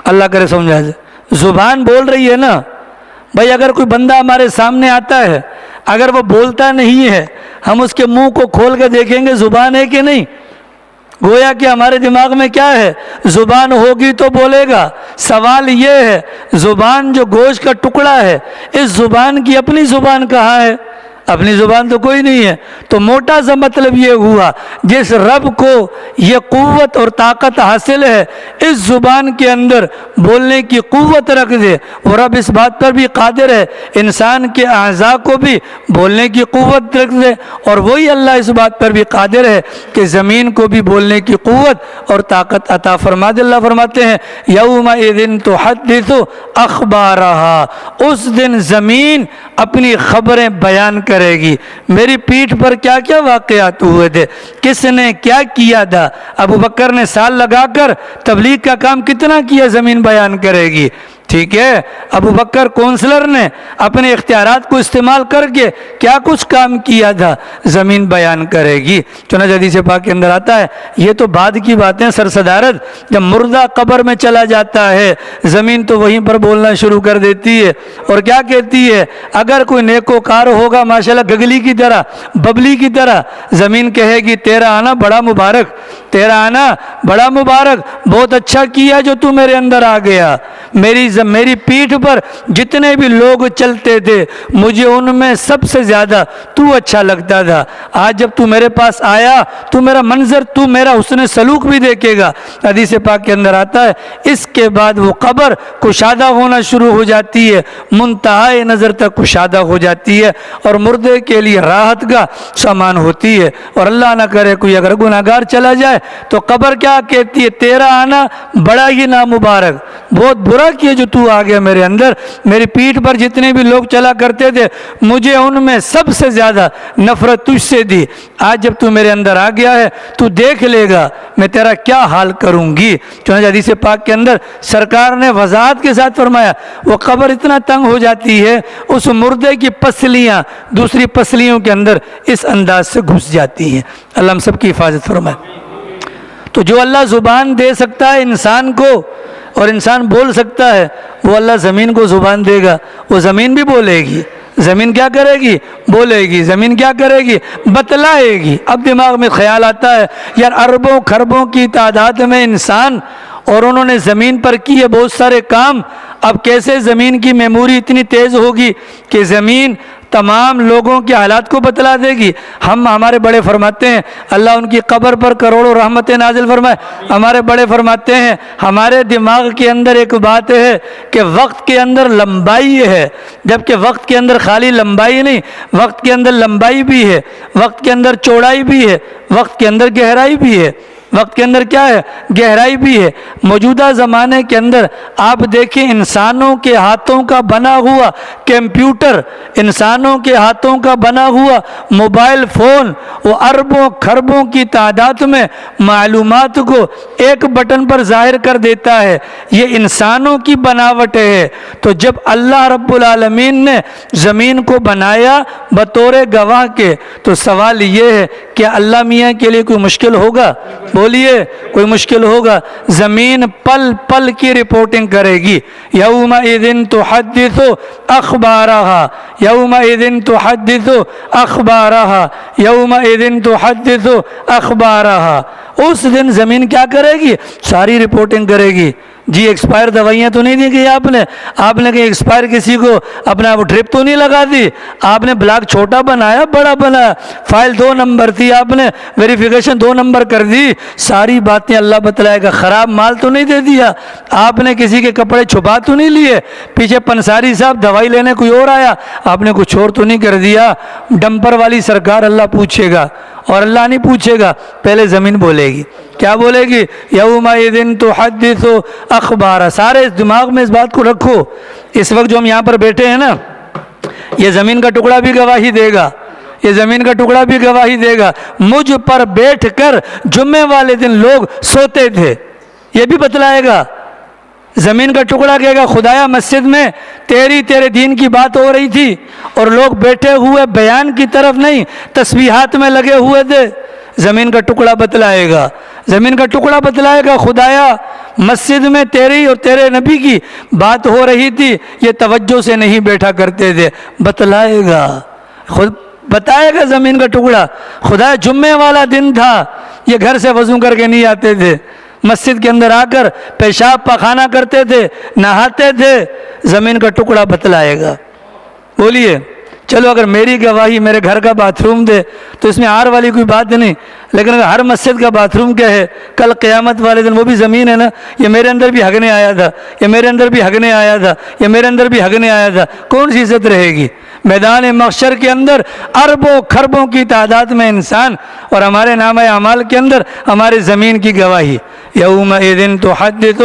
اللہ کرے سمجھا جائے۔ زبان بول رہی ہے نا بھائی، اگر کوئی بندہ ہمارے سامنے آتا ہے اگر وہ بولتا نہیں ہے ہم اس کے منہ کو کھول کے دیکھیں گے زبان ہے کہ نہیں؟ گویا کہ ہمارے دماغ میں کیا ہے؟ زبان ہوگی تو بولے گا۔ سوال یہ ہے زبان جو گوشت کا ٹکڑا ہے اس زبان کی اپنی زبان کہاں ہے؟ اپنی زبان تو کوئی نہیں ہے۔ تو موٹا سا مطلب یہ ہوا جس رب کو یہ قوت اور طاقت حاصل ہے اس زبان کے اندر بولنے کی قوت رکھ دے، وہ رب اس بات پر بھی قادر ہے انسان کے اعضاء کو بھی بولنے کی قوت رکھ دے، اور وہی اللہ اس بات پر بھی قادر ہے کہ زمین کو بھی بولنے کی قوت اور طاقت عطا فرما دے۔ اللہ فرماتے ہیں یومئذ تحدث اخبارہا، اس دن زمین اپنی خبریں بیان کرے گی۔ میری پیٹھ پر کیا کیا واقعات ہوئے تھے، کس نے کیا کیا تھا، ابو بکر نے سال لگا کر تبلیغ کا کام کتنا کیا زمین بیان کرے گی۔ ٹھیک ہے، ابو بکر کونسلر نے اپنے اختیارات کو استعمال کر کے کیا کچھ کام کیا تھا زمین بیان کرے گی۔ چنانچہ حدیث پاک کے اندر آتا ہے یہ تو بعد کی باتیں سرصدارت، جب مردہ قبر میں چلا جاتا ہے زمین تو وہیں پر بولنا شروع کر دیتی ہے اور کیا کہتی ہے اگر کوئی نیکوکار ہوگا ماشاءاللہ گگلی کی طرح ببلی کی طرح زمین کہے گی تیرا آنا بڑا مبارک، تیرا آنا بڑا مبارک، بہت اچھا کیا جو تو میرے اندر آ گیا۔ میری پیٹھ پر جتنے بھی لوگ چلتے تھے مجھے ان میں سب سے زیادہ تو اچھا لگتا تھا، آج جب تو میرے پاس آیا تو میرا منظر، تو میرا حسن سلوک بھی دیکھے گا۔ حدیث پاک کے اندر آتا ہے اس کے بعد وہ قبر کشادہ ہونا شروع ہو جاتی ہے، منتہائے نظر تک کشادہ ہو جاتی ہے اور مردے کے لیے راحت کا سامان ہوتی ہے۔ اور اللہ نہ کرے کوئی اگر گناہگار چلا جائے تو قبر کیا کہتی ہے تیرا آنا بڑا ہی نامبارک، بہت برا کیا جو تو آ گیا میرے اندر، میری پیٹھ پر جتنے بھی لوگ چلا کرتے تھے مجھے ان میں سب سے زیادہ نفرت تجھ سے دی، آج جب تو میرے اندر آ گیا ہے تو دیکھ لے گا میں تیرا کیا حال کروں گی۔ چنانچہ حدیث پاک کے اندر سرکار نے وضاحت کے ساتھ فرمایا وہ قبر اتنا تنگ ہو جاتی ہے اس مردے کی پسلیاں دوسری پسلیوں کے اندر اس انداز سے گھس جاتی ہیں۔ اللہ ہم سب کی حفاظت فرمائے۔ تو جو اللہ زبان دے سکتا ہے انسان کو اور انسان بول سکتا ہے، وہ اللہ زمین کو زبان دے گا، وہ زمین بھی بولے گی۔ زمین کیا کرے گی؟ بولے گی۔ زمین کیا کرے گی؟ بتلائے گی۔ اب دماغ میں خیال آتا ہے یار اربوں خربوں کی تعداد میں انسان، اور انہوں نے زمین پر کیے بہت سارے کام، اب کیسے زمین کی میموری اتنی تیز ہوگی کہ زمین تمام لوگوں کے حالات کو بتلا دے گی؟ ہمارے بڑے فرماتے ہیں، اللہ ان کی قبر پر کروڑوں رحمتیں نازل فرمائے، ہمارے بڑے فرماتے ہیں ہمارے دماغ کے اندر ایک بات ہے کہ وقت کے اندر لمبائی ہے، جبکہ وقت کے اندر خالی لمبائی نہیں، وقت کے اندر لمبائی بھی ہے، وقت کے اندر چوڑائی بھی ہے، وقت کے اندر گہرائی بھی ہے۔ وقت کے اندر کیا ہے؟ گہرائی بھی ہے۔ موجودہ زمانے کے اندر آپ دیکھیں انسانوں کے ہاتھوں کا بنا ہوا کمپیوٹر، انسانوں کے ہاتھوں کا بنا ہوا موبائل فون، وہ اربوں خربوں کی تعداد میں معلومات کو ایک بٹن پر ظاہر کر دیتا ہے۔ یہ انسانوں کی بناوٹ ہے۔ تو جب اللہ رب العالمین نے زمین کو بنایا بطور گواہ کے، تو سوال یہ ہے کہ اللہ میاں کے لیے کوئی مشکل ہوگا؟ بولیے، کوئی مشکل ہوگا؟ زمین پل پل کی رپورٹنگ کرے گی۔ یومئذ تحدث اخبارہا، یومئذ تحدث اخبارہا، یومئذ تحدث اخبارہا۔ اس دن زمین کیا کرے گی؟ ساری رپورٹنگ کرے گی۔ جی ایکسپائر دوائیاں تو نہیں دی گئی آپ نے کہیں ایکسپائر کسی کو اپنا وہ ڈرپ تو نہیں لگا دی؟ آپ نے بلاک چھوٹا بنایا بڑا بنایا، فائل 2 نمبر تھی، آپ نے ویریفیکیشن 2 نمبر کر دی، ساری باتیں اللہ بتلائے گا۔ خراب مال تو نہیں دے دیا آپ نے، کسی کے کپڑے چھپا تو نہیں لیے، پیچھے پنساری صاحب دوائی لینے کوئی اور آیا، آپ نے کچھ اور تو نہیں کر دیا؟ ڈمپر والی سرکار اللہ پوچھے گا، اور اللہ نہیں پوچھے گا، پہلے زمین بولے گی۔ کیا بولے گی؟ یومئذ تحدث اخبارا۔ سارے اس دماغ میں اس بات کو رکھو۔ اس وقت جو ہم یہاں پر بیٹھے ہیں نا، یہ زمین کا ٹکڑا بھی گواہی دے گا، یہ زمین کا ٹکڑا بھی گواہی دے گا۔ مجھ پر بیٹھ کر جمعے والے دن لوگ سوتے تھے، یہ بھی بتلائے گا۔ زمین کا ٹکڑا کہے گا خدایا مسجد میں تیرے دین کی بات ہو رہی تھی اور لوگ بیٹھے ہوئے بیان کی طرف نہیں تسبیحات میں لگے ہوئے تھے۔ زمین کا ٹکڑا بتلائے گا، زمین کا ٹکڑا بتلائے گا خدایا مسجد میں تیری اور تیرے نبی کی بات ہو رہی تھی، یہ توجہ سے نہیں بیٹھا کرتے تھے، بتلائے گا، خود بتائے گا زمین کا ٹکڑا۔ خدایا جمعے والا دن تھا، یہ گھر سے وضو کر کے نہیں آتے تھے، مسجد کے اندر آ کر پیشاب پخانہ کرتے تھے، نہاتے تھے، زمین کا ٹکڑا بتلائے گا۔ بولیے، چلو اگر میری گواہی میرے گھر کا باتھ روم دے تو اس میں آر والی کوئی بات نہیں، لیکن اگر ہر مسجد کا باتھ روم کیا ہے کل قیامت والے دن وہ بھی زمین ہے نا، یہ میرے اندر بھی ہگنے آیا تھا، یہ میرے اندر بھی ہگنے آیا تھا، یہ میرے اندر بھی ہگنے آیا تھا، کون سی عزت رہے گی؟ میدان محشر کے اندر اربوں خربوں کی تعداد میں انسان، اور ہمارے نامہ اعمال کے اندر ہمارے زمین کی گواہی۔ یومئذ تحدث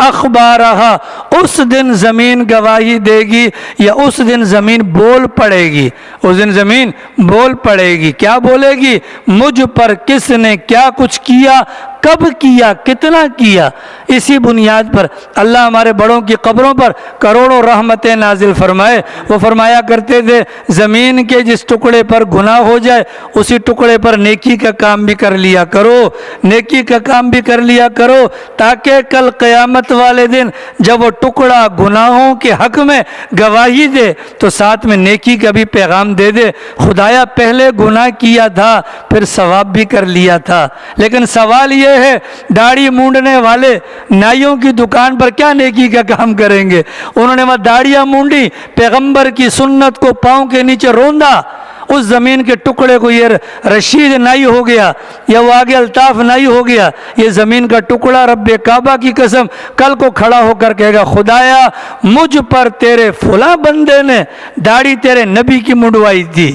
اخبارہا، اس دن زمین گواہی دے گی یا اس دن زمین بول پڑے گی؟ اس دن زمین بول پڑے گی۔ کیا بولے گی؟ مجھ پر کس نے کیا کچھ کیا، کب کیا، کتنا کیا۔ اسی بنیاد پر اللہ ہمارے بڑوں کی قبروں پر کروڑوں رحمتیں نازل فرمائے۔ وہ فرمایا کرتے تھے زمین کے جس ٹکڑے پر گناہ ہو جائے اسی ٹکڑے پر نیکی کا کام بھی کر لیا کرو، نیکی کا کام بھی کر لیا کرو، تاکہ کل قیامت والے دن جب وہ ٹکڑا گناہوں کے حق میں گواہی دے تو ساتھ میں نیکی کا بھی پیغام دے دے۔ خدایا پہلے گناہ کیا تھا پھر ثواب بھی کر لیا تھا، لیکن سوال یہ ہے داڑھی مونڈنے والے نائیوں کی دکان پر کیا نیکی کا کام کریں گے؟ انہوں نے وہ داڑیاں مونڈی، پیغمبر کی سنت کو پاؤں کے نیچے روندا، اس زمین کے ٹکڑے کو یہ رشید نائی ہو گیا یا وہ آگے الطاف نائی ہو گیا۔ یہ زمین کا ٹکڑا رب کعبہ کی قسم کل کو کھڑا ہو کر کہے گا خدایا مجھ پر تیرے فلاں بندے نے داڑھی تیرے نبی کی منڈوائی تھی۔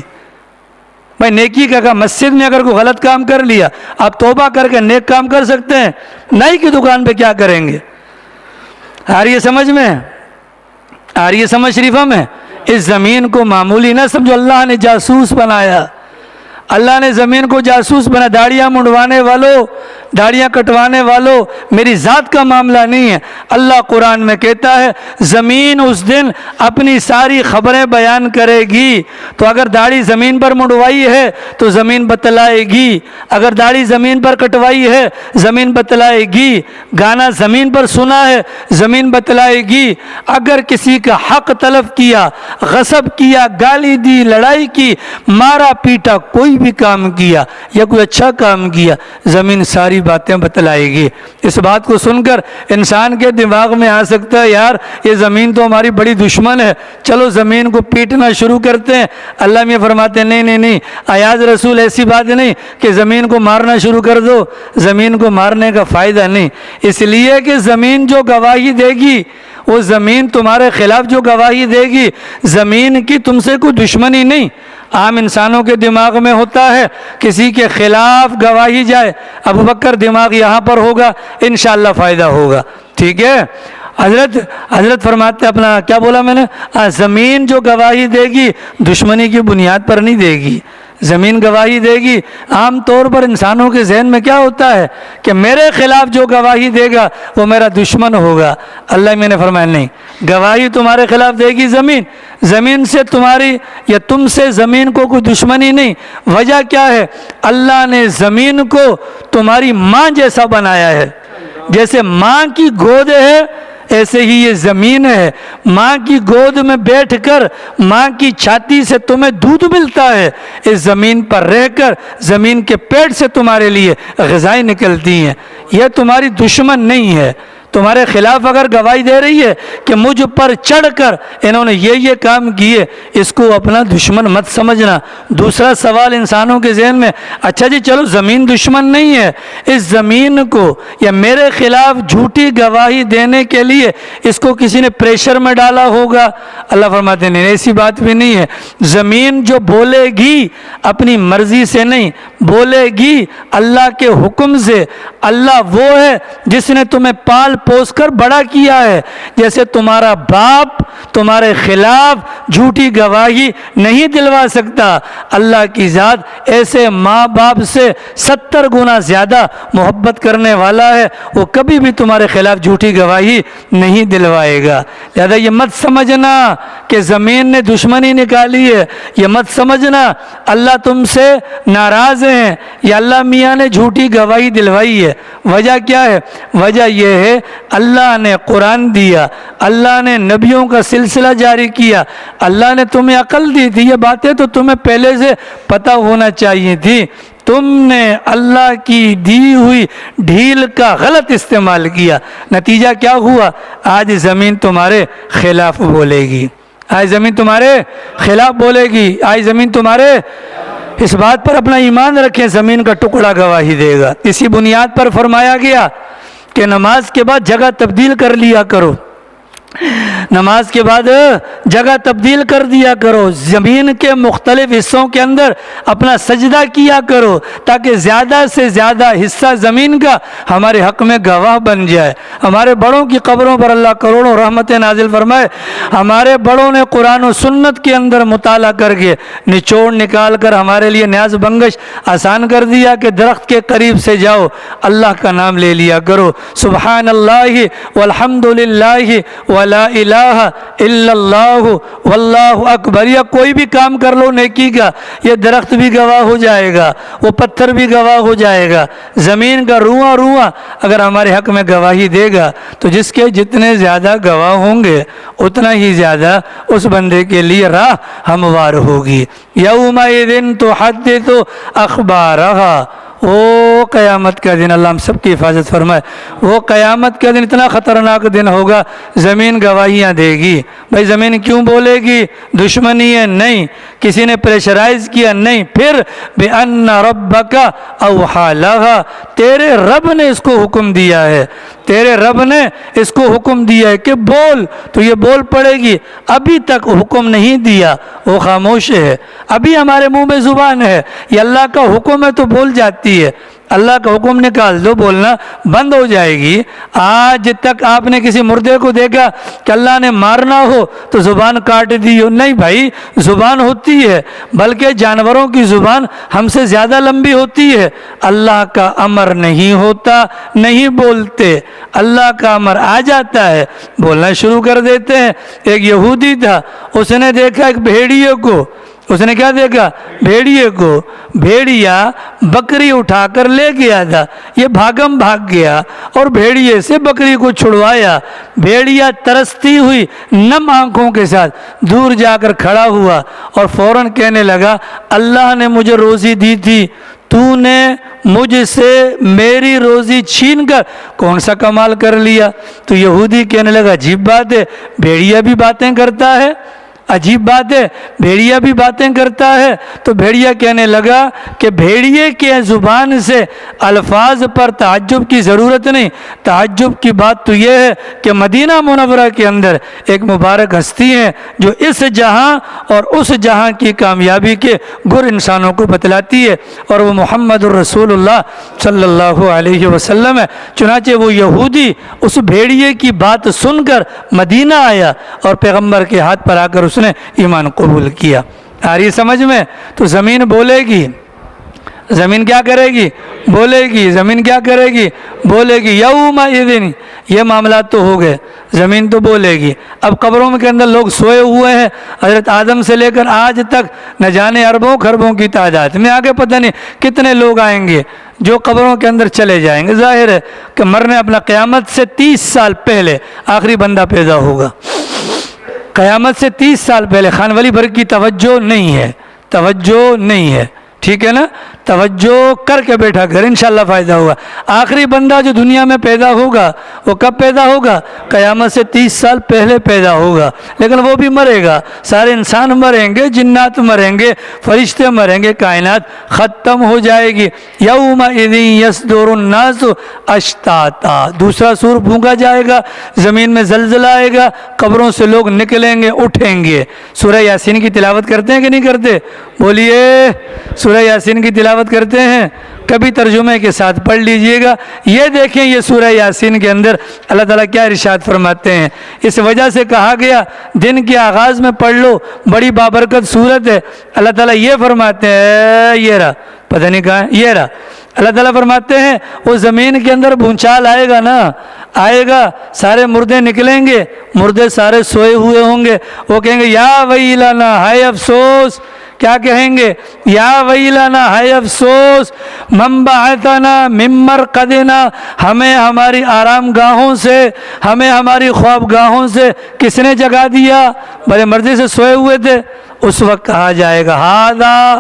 بھائی نیکی کا کام، مسجد میں اگر کوئی غلط کام کر لیا آپ توبہ کر کے نیک کام کر سکتے ہیں، نائی کی دکان پہ کیا کریں گے؟ آ رہی ہے سمجھ میں؟ آ رہی ہے سمجھ شریفہ میں؟ اس زمین کو معمولی نہ سمجھو، اللہ نے جاسوس بنایا، اللہ نے زمین کو جاسوس بنا۔ داڑیاں منڈوانے والوں داڑیاں کٹوانے والوں، میری ذات کا معاملہ نہیں ہے۔ اللہ قرآن میں کہتا ہے زمین اس دن اپنی ساری خبریں بیان کرے گی۔ تو اگر داڑھی زمین پر منڈوائی ہے تو زمین بتلائے گی، اگر داڑھی زمین پر کٹوائی ہے زمین بتلائے گی، گانا زمین پر سنا ہے زمین بتلائے گی، اگر کسی کا حق طلب کیا، غصب کیا، گالی دی، لڑائی کی، مارا پیٹا، کوئی بھی کام کیا یا کوئی اچھا کام کیا، زمین ساری باتیں بتلائے گی۔ اس بات کو سن کر انسان کے دماغ میں آ سکتا ہے یار یہ زمین تو ہماری بڑی دشمن ہے، چلو زمین کو پیٹنا شروع کرتے ہیں۔ اللہ میں فرماتے ہیں نہیں نہیں نہیں، ایاز رسول ایسی بات نہیں کہ زمین کو مارنا شروع کر دو، زمین کو مارنے کا فائدہ نہیں، اس لیے کہ زمین جو گواہی دے گی، وہ زمین تمہارے خلاف جو گواہی دے گی، زمین کی تم سے کوئی دشمنی نہیں۔ عام انسانوں کے دماغ میں ہوتا ہے کسی کے خلاف گواہی جائے، ابو بکر دماغ یہاں پر ہوگا انشاءاللہ فائدہ ہوگا، ٹھیک ہے۔ حضرت فرماتے اپنا کیا بولا میں نے، زمین جو گواہی دے گی دشمنی کی بنیاد پر نہیں دے گی، زمین گواہی دے گی۔ عام طور پر انسانوں کے ذہن میں کیا ہوتا ہے کہ میرے خلاف جو گواہی دے گا وہ میرا دشمن ہوگا۔ اللہ میں نے فرمایا نہیں، گواہی تمہارے خلاف دے گی زمین، زمین سے تمہاری یا تم سے زمین کو کوئی دشمنی نہیں۔ وجہ کیا ہے؟ اللہ نے زمین کو تمہاری ماں جیسا بنایا ہے، جیسے ماں کی گود ہے ایسے ہی یہ زمین ہے۔ ماں کی گود میں بیٹھ کر ماں کی چھاتی سے تمہیں دودھ ملتا ہے، اس زمین پر رہ کر زمین کے پیٹ سے تمہارے لیے غذائیں نکلتی ہیں۔ یہ تمہاری دشمن نہیں ہے، تمہارے خلاف اگر گواہی دے رہی ہے کہ مجھ پر چڑھ کر انہوں نے یہ کام کیے، اس کو اپنا دشمن مت سمجھنا۔ دوسرا سوال انسانوں کے ذہن میں، اچھا جی چلو زمین دشمن نہیں ہے، اس زمین کو یا میرے خلاف جھوٹی گواہی دینے کے لیے اس کو کسی نے پریشر میں ڈالا ہوگا؟ اللہ فرماتے ہیں نہیں، ایسی بات بھی نہیں ہے۔ زمین جو بولے گی اپنی مرضی سے نہیں، بولے گی اللہ کے حکم سے۔ اللہ وہ ہے جس نے تمہیں پال پوس کر بڑا کیا ہے، جیسے تمہارا باپ تمہارے خلاف جھوٹی گواہی نہیں دلوا سکتا۔ اللہ کی ذات ایسے ماں باپ سے 70 گنا زیادہ محبت کرنے والا ہے، وہ کبھی بھی تمہارے خلاف جھوٹی گواہی نہیں دلوائے گا۔ لہذا یہ مت سمجھنا کہ زمین نے دشمنی نکالی ہے، یہ مت سمجھنا اللہ تم سے ناراض ہیں یا اللہ میاں نے جھوٹی گواہی دلوائی ہے۔ وجہ کیا ہے؟ وجہ یہ ہے اللہ نے قرآن دیا، اللہ نے نبیوں کا سلسلہ جاری کیا، اللہ نے تمہیں عقل دی تھی، یہ باتیں تو تمہیں پہلے سے پتہ ہونا چاہیے تھی، تم نے اللہ کی دی ہوئی ڈھیل کا غلط استعمال کیا، نتیجہ کیا ہوا؟ آج زمین تمہارے خلاف بولے گی، آج زمین تمہارے خلاف بولے گی، آج زمین تمہارے۔ اس بات پر اپنا ایمان رکھیں، زمین کا ٹکڑا گواہی دے گا۔ اسی بنیاد پر فرمایا گیا کہ نماز کے بعد جگہ تبدیل کر لیا کرو، نماز کے بعد جگہ تبدیل کر دیا کرو، زمین کے مختلف حصوں کے اندر اپنا سجدہ کیا کرو تاکہ زیادہ سے زیادہ حصہ زمین کا ہمارے حق میں گواہ بن جائے۔ ہمارے بڑوں کی قبروں پر اللہ کروڑوں رحمتیں نازل فرمائے۔ ہمارے بڑوں نے قرآن و سنت کے اندر مطالعہ کر کے نچوڑ نکال کر ہمارے لیے نیاز بنگش آسان کر دیا کہ درخت کے قریب سے جاؤ، اللہ کا نام لے لیا کرو، سبحان اللہ والحمد للہ ولا الہ الا اللہ واللہ اکبر، یا کوئی بھی کام کر لو نیکی کا، یہ درخت بھی گواہ ہو جائے گا، وہ پتھر بھی گواہ ہو جائے گا، زمین کا رواں رواں اگر ہمارے حق میں گواہی دے گا تو جس کے جتنے زیادہ گواہ ہوں گے اتنا ہی زیادہ اس بندے کے لیے راہ ہموار ہوگی۔ یومئذ تحدث اخبارہا، وہ قیامت کا دن، اللہ ہم سب کی حفاظت فرمائے، وہ قیامت کا دن اتنا خطرناک دن ہوگا، زمین گواہیاں دے گی۔ بھائی زمین کیوں بولے گی؟ دشمنی ہے؟ نہیں، کسی نے پریشرائز کیا؟ نہیں۔ پھر بِأَنَّ رَبَّكَ أَوْحَىٰ لَهَا، تیرے رب نے اس کو حکم دیا ہے، تیرے رب نے اس کو حکم دیا ہے کہ بول، تو یہ بول پڑے گی۔ ابھی تک حکم نہیں دیا، وہ خاموش ہے، ابھی ہمارے منہ میں زبان ہے، یہ اللہ کا حکم ہے تو بول جاتی ہے۔ اللہ کا حکم نکال دو، بولنا بند ہو جائے گی۔ آج تک آپ نے کسی مردے کو دیکھا کہ اللہ نے مارنا ہو تو زبان کاٹ دی ہو؟ نہیں بھائی، زبان ہوتی ہے، بلکہ جانوروں کی زبان ہم سے زیادہ لمبی ہوتی ہے۔ اللہ کا امر نہیں ہوتا، نہیں بولتے، اللہ کا امر آ جاتا ہے، بولنا شروع کر دیتے ہیں۔ ایک یہودی تھا، اس نے دیکھا ایک بھیڑیے کو، اس نے کیا دیکھا؟ بھیڑیے کو۔ بھیڑیا بکری اٹھا کر لے گیا تھا، یہ بھاگم بھاگ گیا اور بھیڑیے سے بکری کو چھڑوایا۔ بھیڑیا ترستی ہوئی نم آنکھوں کے ساتھ دور جا کر کھڑا ہوا اور فوراً کہنے لگا، اللہ نے مجھے روزی دی تھی، تو نے مجھ سے میری روزی چھین کر کون سا کمال کر لیا؟ تو یہودی کہنے لگا، عجیب بات ہے، بھیڑیا بھی باتیں کرتا ہے، عجیب بات ہے، بھیڑیا بھی باتیں کرتا ہے۔ تو بھیڑیا کہنے لگا کہ بھیڑیے کے زبان سے الفاظ پر تعجب کی ضرورت نہیں، تعجب کی بات تو یہ ہے کہ مدینہ منورہ کے اندر ایک مبارک ہستی ہے جو اس جہاں اور اس جہاں کی کامیابی کے گر انسانوں کو بتلاتی ہے، اور وہ محمد الرسول اللہ صلی اللہ علیہ وسلم ہے۔ چنانچہ وہ یہودی اس بھیڑیے کی بات سن کر مدینہ آیا اور پیغمبر کے ہاتھ پر آ کر اس نے ایمان قبول کیا۔ آ رہی سمجھ میں؟ تو زمین بولے گی، زمین کیا کرے گی؟ بولے گی۔ زمین کیا کرے گی؟ بولے گی۔ یومئذ، یہ معاملات تو ہو گئے، زمین تو بولے گی۔ اب قبروں کے اندر لوگ سوئے ہوئے ہیں، حضرت آدم سے لے کر آج تک نہ جانے اربوں خربوں کی تعداد میں، آگے پتہ نہیں کتنے لوگ آئیں گے جو قبروں کے اندر چلے جائیں گے۔ ظاہر ہے کہ مرنے اپنا قیامت سے 30 سال پہلے آخری بندہ پیدا ہوگا، قیامت سے 30 سال پہلے۔ خان ولی بھر کی توجہ نہیں ہے، توجہ نہیں ہے، ٹھیک ہے نا؟ توجہ کر کے بیٹھا کر، انشاءاللہ فائدہ ہوگا۔ آخری بندہ جو دنیا میں پیدا ہوگا وہ کب پیدا ہوگا؟ قیامت سے 30 سال پہلے پیدا ہوگا، لیکن وہ بھی مرے گا۔ سارے انسان مریں گے، جنات مریں گے، فرشتے مریں گے، کائنات ختم ہو جائے گی۔ یومئذ یصدر الناس اشتاتا، دوسرا سور پھونکا جائے گا، زمین میں زلزلہ آئے گا، قبروں سے لوگ نکلیں گے، اٹھیں گے۔ سورہ یاسین کی تلاوت کرتے ہیں کہ نہیں کرتے؟ بولیے، سورہ یاسین کی تلاوت کرتے ہیں؟ کبھی ترجمے کے ساتھ پڑھ لیجئے گا۔ یہ دیکھیں یہ سورہ یاسین کے اندر اللہ تعالیٰ کیا ارشاد فرماتے ہیں۔ اس وجہ سے کہا گیا دن کے آغاز میں پڑھ لو، بڑی بابرکت سورت ہے۔ اللہ تعالیٰ یہ فرماتے ہیں، یہ رہا، پتہ نہیں کہاں ہے، یہ رہا، اللہ تعالیٰ فرماتے ہیں وہ زمین کے اندر بھونچال آئے گا نا، آئے گا، سارے مردے نکلیں گے، مردے سارے سوئے ہوئے ہوں گے، وہ کہیں گے یا ویلنا، ہائے افسوس۔ کیا کہیں گے؟ یا ویلنا، ہائے افسوس، من بعثنا من مرقدنا، ہمیں ہماری آرام گاہوں سے، ہمیں ہماری خواب گاہوں سے کس نے جگا دیا؟ بڑے مرضی سے سوئے ہوئے تھے۔ اس وقت کہا جائے گا ہذا،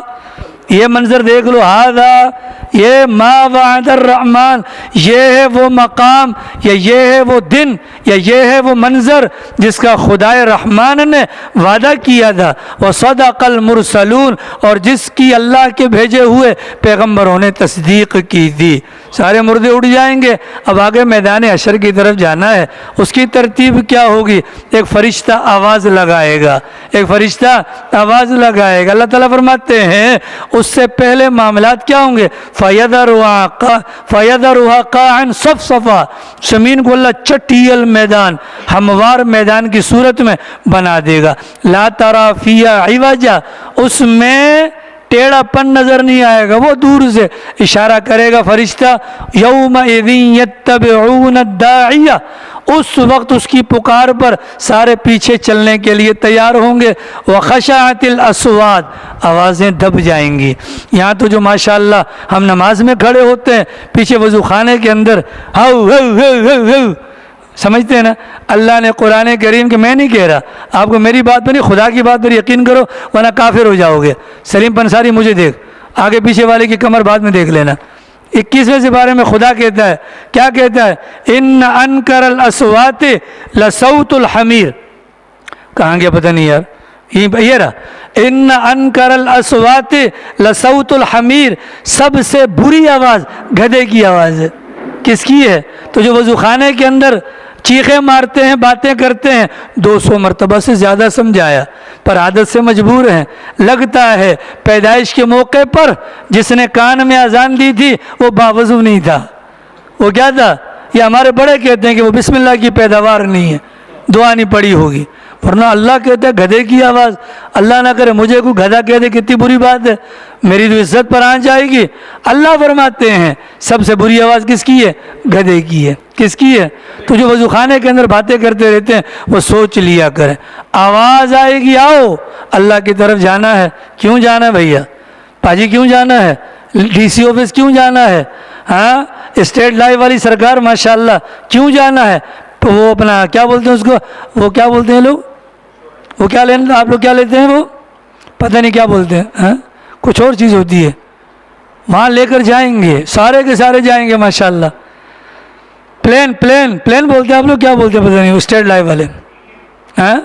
یہ منظر دیکھ لو، ہذا، یہ ما وعد الرحمن، یہ ہے وہ مقام یا یہ ہے وہ دن یا یہ ہے وہ منظر جس کا خدائے رحمان نے وعدہ کیا تھا، وصدق المرسلون، اور جس کی اللہ کے بھیجے ہوئے پیغمبروں نے تصدیق کی تھی۔ سارے مردے اٹھ جائیں گے۔ اب آگے میدان حشر کی طرف جانا ہے، اس کی ترتیب کیا ہوگی؟ ایک فرشتہ آواز لگائے گا، ایک فرشتہ آواز لگائے گا۔ اللہ تعالیٰ فرماتے ہیں اس سے پہلے معاملات کیا ہوں گے؟ فَيَذَرُهَا قَاعًا صَفْصَفًا، زمین کو اللہ چٹیل میدان، ہموار میدان کی صورت میں بنا دے گا۔ لا تَرَى فِيهَا عِوَجًا، اس میں ٹیڑھا پن نظر نہیں آئے گا۔ وہ دور سے اشارہ کرے گا فرشتہ، یومئذ یتبعون الداعی، اس وقت اس کی پکار پر سارے پیچھے چلنے کے لیے تیار ہوں گے۔ وخشعت الاصوات، آوازیں دب جائیں گی۔ یہاں تو جو ماشاءاللہ ہم نماز میں کھڑے ہوتے ہیں، پیچھے وضو خانے کے اندر ہو ہو ہو ہو ہو، سمجھتے ہیں نا؟ اللہ نے قرآن کریم کہ میں نہیں کہہ رہا، آپ کو میری بات پر نہیں، خدا کی بات پر یقین کرو ورنہ کافر ہو جاؤ گے۔ سلیم پنساری مجھے دیکھ، آگے پیچھے والے کی کمر بعد میں دیکھ لینا۔ 21ویں سپارے میں خدا کہتا ہے، کیا کہتا ہے؟ ان انکر الاصوات لصوت الحمیر، کہاں گیا پتہ نہیں یار، یہ رہا، ان انکر الاصوات لصوت الحمیر، سب سے بری آواز گدھے کی آواز ہے۔ کس کی ہے؟ تو جو وضو خانے کے اندر چیخیں مارتے ہیں، باتیں کرتے ہیں، 200 مرتبہ سے زیادہ سمجھایا پر عادت سے مجبور ہیں۔ لگتا ہے پیدائش کے موقع پر جس نے کان میں اذان دی تھی وہ باوضو نہیں تھا، وہ کیا تھا؟ یہ ہمارے بڑے کہتے ہیں کہ وہ بسم اللہ کی پیداوار نہیں ہے، دعا نہیں پڑی ہوگی، ورنہ اللہ کہتا ہے گدھے کی آواز۔ اللہ نہ کرے مجھے کوئی گدھا کہہ دے، کتنی بری بات ہے، میری تو عزت پر آ جائے گی۔ اللہ فرماتے ہیں سب سے بری آواز کس کی ہے؟ گدھے کی ہے۔ کس کی ہے؟ تو جو وضو خانے کے اندر باتیں کرتے رہتے ہیں وہ سوچ لیا کریں، آواز آئے گی آؤ اللہ کی طرف جانا ہے۔ کیوں جانا ہے بھیا؟ پاجی کیوں جانا ہے؟ ڈی سی آفس کیوں جانا ہے؟ ہاں اسٹیٹ لائف والی سرکار ماشاءاللہ کیوں جانا ہے؟ تو وہ اپنا کیا بولتے ہیں اس کو، وہ کیا بولتے ہیں لوگ، وہ کیا لینا، آپ لوگ کیا لیتے ہیں، وہ پتہ نہیں کیا بولتے ہیں، ہاں کچھ اور چیز ہوتی ہے، وہاں لے کر جائیں گے، سارے کے سارے جائیں گے ماشاءاللہ۔ پلین بولتے ہیں آپ لوگ، کیا بولتے ہیں پتہ نہیں، اسٹیٹ لائف والے، ہاں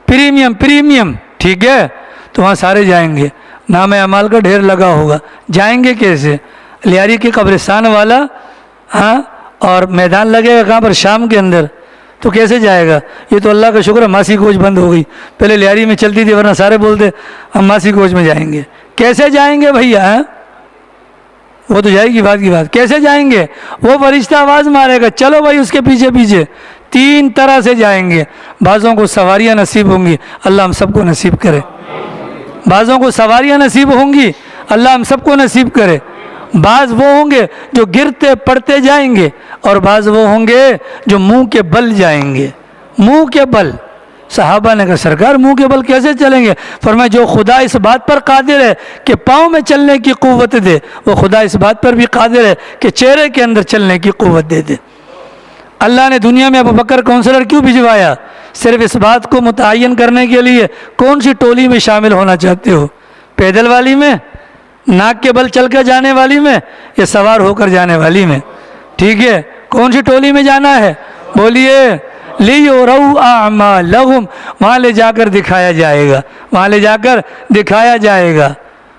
پریمیم، ٹھیک ہے، تو وہاں سارے جائیں گے، نام اعمال کا ڈھیر لگا ہوگا۔ جائیں گے کیسے؟ لیاری کے قبرستان والا، ہاں اور میدان لگے گا کہاں پر؟ شام کے اندر، تو کیسے جائے گا؟ یہ تو اللہ کا شکر ہے ماسی کوچ بند ہو گئی، پہلے لیاری میں چلتی تھی ورنہ سارے بولتے ہم ماسی کوچ میں جائیں گے۔ کیسے جائیں گے بھیا؟ ہاں وہ تو جائے گی بات کی بات، کیسے جائیں گے؟ وہ فرشتہ آواز مارے گا چلو بھائی اس کے پیچھے پیچھے، 3 طرح سے جائیں گے۔ بعضوں کو سواریاں نصیب ہوں گی، اللہ ہم سب کو نصیب کرے۔ بعضوں کو سواریاں نصیب ہوں گی، اللہ ہم سب کو نصیب کرے۔ بعض وہ ہوں گے جو گرتے پڑتے جائیں گے، اور بعض وہ ہوں گے جو منہ کے بل جائیں گے۔ منہ کے بل، صحابہ نے کہا سرکار منہ کے بل کیسے چلیں گے؟ فرمایا جو خدا اس بات پر قادر ہے کہ پاؤں میں چلنے کی قوت دے، وہ خدا اس بات پر بھی قادر ہے کہ چہرے کے اندر چلنے کی قوت دے دے۔ اللہ نے دنیا میں ابوبکر کونسلر کیوں بھجوایا؟ صرف اس بات کو متعین کرنے کے لیے کون سی ٹولی میں شامل ہونا چاہتے ہو؟ پیدل والی میں، ناک کے بل چل کر جانے والی میں، یا سوار ہو کر جانے والی میں؟ ٹھیک ہے، کون سی ٹولی میں جانا ہے؟ بولیے لِيُرَوْا أَعْمَالَهُمْ، وہاں لے جا کر دکھایا جائے گا، وہاں لے جا کر دکھایا جائے گا۔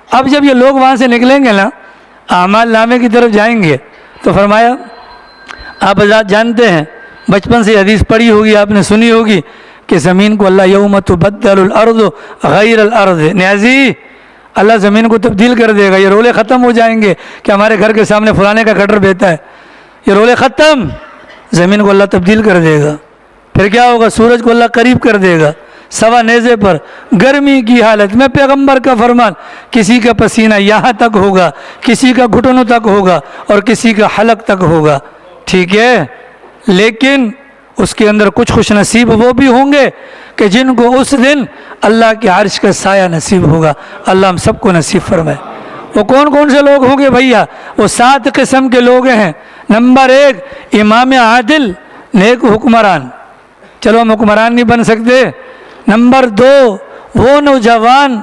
اب جب یہ لوگ وہاں سے نکلیں گے نا، اعمال نامے کی طرف جائیں گے، تو فرمایا آپ حضرات جانتے ہیں، بچپن سے حدیث پڑھی ہوگی، آپ نے سنی ہوگی کہ زمین کو اللہ یوم تبدل الارض غیر الارض، نیازی اللہ زمین کو تبدیل کر دے گا۔ یہ رولے ختم ہو جائیں گے کہ ہمارے گھر کے سامنے فلانے کا کٹر بیٹھا ہے، یہ رولے ختم، زمین کو اللہ تبدیل کر دے گا۔ پھر کیا ہوگا؟ سورج کو اللہ قریب کر دے گا، سوا نیزے پر گرمی کی حالت میں، پیغمبر کا فرمان، کسی کا پسینہ یہاں تک ہوگا، کسی کا گھٹنوں تک ہوگا، اور کسی کا حلق تک ہوگا، ٹھیک ہے۔ لیکن اس کے اندر کچھ خوش نصیب وہ بھی ہوں گے کہ جن کو اس دن اللہ کے عرش کا سایہ نصیب ہوگا۔ اللہ ہم سب کو نصیب فرمائے۔ وہ کون کون سے لوگ ہوں گے بھیا؟ وہ 7 قسم کے لوگ ہیں۔ نمبر 1 امام عادل، نیک حکمران، چلو ہم حکمران نہیں بن سکتے۔ نمبر 2 وہ نوجوان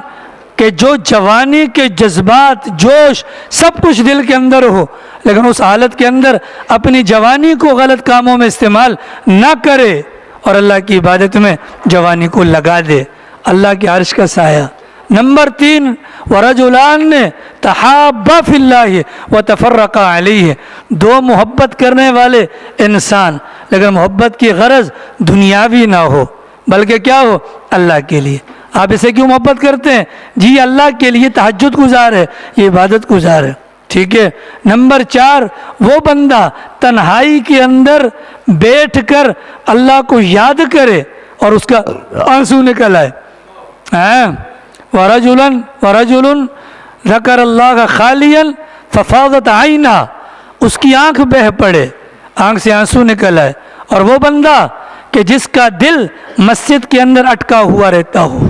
کہ جو جوانی کے جذبات، جوش، سب کچھ دل کے اندر ہو، لیکن اس حالت کے اندر اپنی جوانی کو غلط کاموں میں استعمال نہ کرے اور اللہ کی عبادت میں جوانی کو لگا دے، اللہ کے عرش کا سایہ۔ نمبر 3 ورجلان تحابا فی اللہ وتفرقا علیہ، 2 محبت کرنے والے انسان، لیکن محبت کی غرض دنیاوی نہ ہو بلکہ کیا ہو؟ اللہ کے لیے۔ آپ اسے کیوں محبت کرتے ہیں؟ جی اللہ کے لیے، تہجد گزار ہے، یہ عبادت گزار ہے، ٹھیک ہے۔ نمبر 4 وہ بندہ تنہائی کے اندر بیٹھ کر اللہ کو یاد کرے اور اس کا آنسو نکل آئے۔ وَرَجُلٌ ذَكَرَ اللَّهَ خَالِيًا فَفَاضَتْ عَيْنَاهُ، اس کی آنکھ بہہ پڑے، آنکھ سے آنسو نکل آئے۔ اور وہ بندہ کہ جس کا دل مسجد کے اندر اٹکا ہوا رہتا ہو،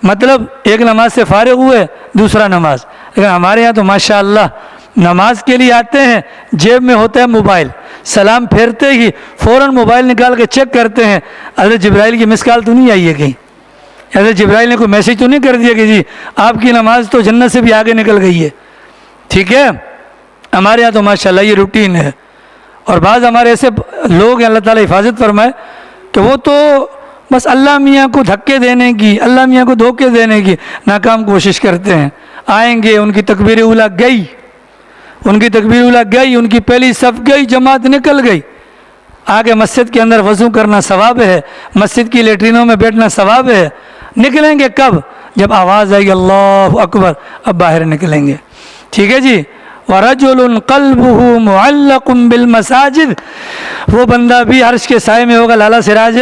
مطلب ایک نماز سے فارغ ہوئے دوسرا نماز، لیکن ہمارے یہاں تو ماشاءاللہ نماز کے لیے آتے ہیں، جیب میں ہوتا ہے موبائل، سلام پھیرتے ہی فوراً موبائل نکال کے چیک کرتے ہیں حضرت جبرائیل کی مس کال تو نہیں آئی ہے کہیں، حضرت جبرائیل نے کوئی میسیج تو نہیں کر دیا کہ جی آپ کی نماز تو جنت سے بھی آگے نکل گئی ہے، ٹھیک ہے۔ ہمارے یہاں تو ماشاءاللہ یہ روٹین ہے۔ اور بعض ہمارے ایسے لوگ ہیں، اللہ تعالیٰ حفاظت فرمائے، کہ وہ تو بس اللہ میاں کو دھکے دینے کی، اللہ میاں کو دھوکے دینے کی ناکام کوشش کرتے ہیں۔ آئیں گے، ان کی تکبیر اولیٰ گئی، ان کی تکبیر اولیٰ گئی، ان کی پہلی صف گئی، جماعت نکل گئی، آگے مسجد کے اندر وضو کرنا ثواب ہے، مسجد کی لیٹرینوں میں بیٹھنا ثواب ہے۔ نکلیں گے کب؟ جب آواز آئے گی اللہ اکبر، اب باہر نکلیں گے، ٹھیک ہے جی۔ وَرَجُلٌ قَلْبُهُ مُعَلَّقٌ بِالْمَسَاجِدِ، وہ بندہ بھی عرش کے سائے میں ہوگا۔ لالا سراج،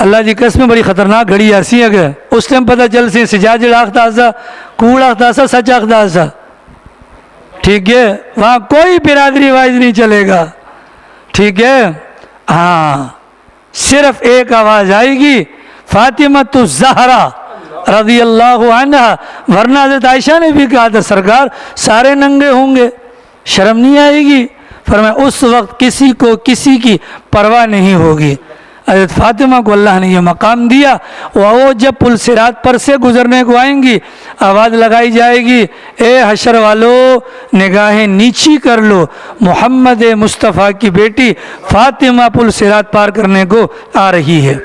اللہ جی قسم بڑی خطرناک گھڑی ایسی ہے کہ اس ٹائم پتہ چل سی سجاج آختا سا کوڑ آختا سا سچ آختا سا، ٹھیک ہے، وہاں کوئی برادری وائز نہیں چلے گا، ٹھیک ہے۔ ہاں صرف ایک آواز آئے گی، فاطمۃ الزہرا رضی اللہ عنہ، ورنہ حضرت عائشہ نے بھی کہا تھا سرکار سارے ننگے ہوں گے، شرم نہیں آئے گی؟ فرمایا اس وقت کسی کو کسی کی پرواہ نہیں ہوگی۔ حضرت فاطمہ کو اللہ نے یہ مقام دیا، وہ جب پل صراط پر سے گزرنے کو آئیں گی آواز لگائی جائے گی، اے حشر والو نگاہیں نیچی کر لو، محمد مصطفیٰ کی بیٹی فاطمہ پل صراط پار کرنے کو آ رہی ہے۔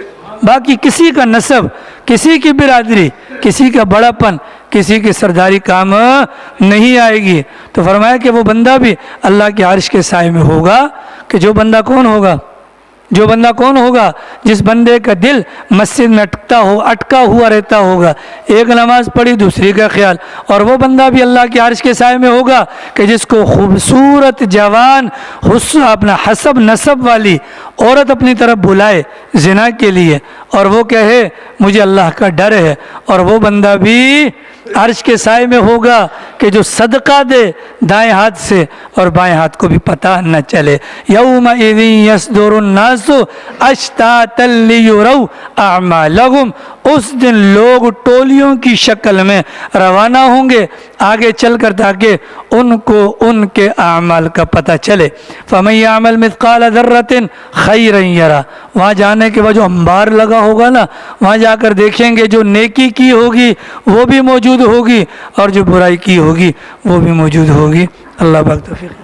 باقی کسی کا نسب، کسی کی برادری، کسی کا بڑا پن، کسی کی سرداری کام نہیں آئے گی۔ تو فرمایا کہ وہ بندہ بھی اللہ کے عرش کے سائے میں ہوگا، کہ جو بندہ کون ہوگا؟ جو بندہ کون ہوگا؟ جس بندے کا دل مسجد میں اٹکا ہوا رہتا ہوگا، ایک نماز پڑھی دوسری کا خیال، اور وہ بندہ بھی اللہ کے عرش کے سائے میں ہوگا کہ جس کو خوبصورت جوان اپنا حسب نسب والی عورت اپنی طرف بلائے زنا کے لیے، اور وہ کہے مجھے اللہ کا ڈر ہے، اور وہ بندہ بھی عرش کے سائے میں ہوگا کہ جو صدقہ دے دائیں ہاتھ سے اور بائیں ہاتھ کو بھی پتہ نہ چلے۔ یومئذ یصدر الناس اشتاتا لیروا اعمالہم، اس دن لوگ ٹولیوں کی شکل میں روانہ ہوں گے آگے چل کر تاکہ ان کو ان کے اعمال کا پتہ چلے۔ فمن یعمل مثقال ذرۃ خیرا یرہ، وہاں جانے کے بعد جو انبار لگا ہوگا نا، وہاں جا کر دیکھیں گے جو نیکی کی ہوگی وہ بھی موجود ہوگی اور جو برائی کی ہوگی وہ بھی موجود ہوگی۔ اللہ پاک توفیق۔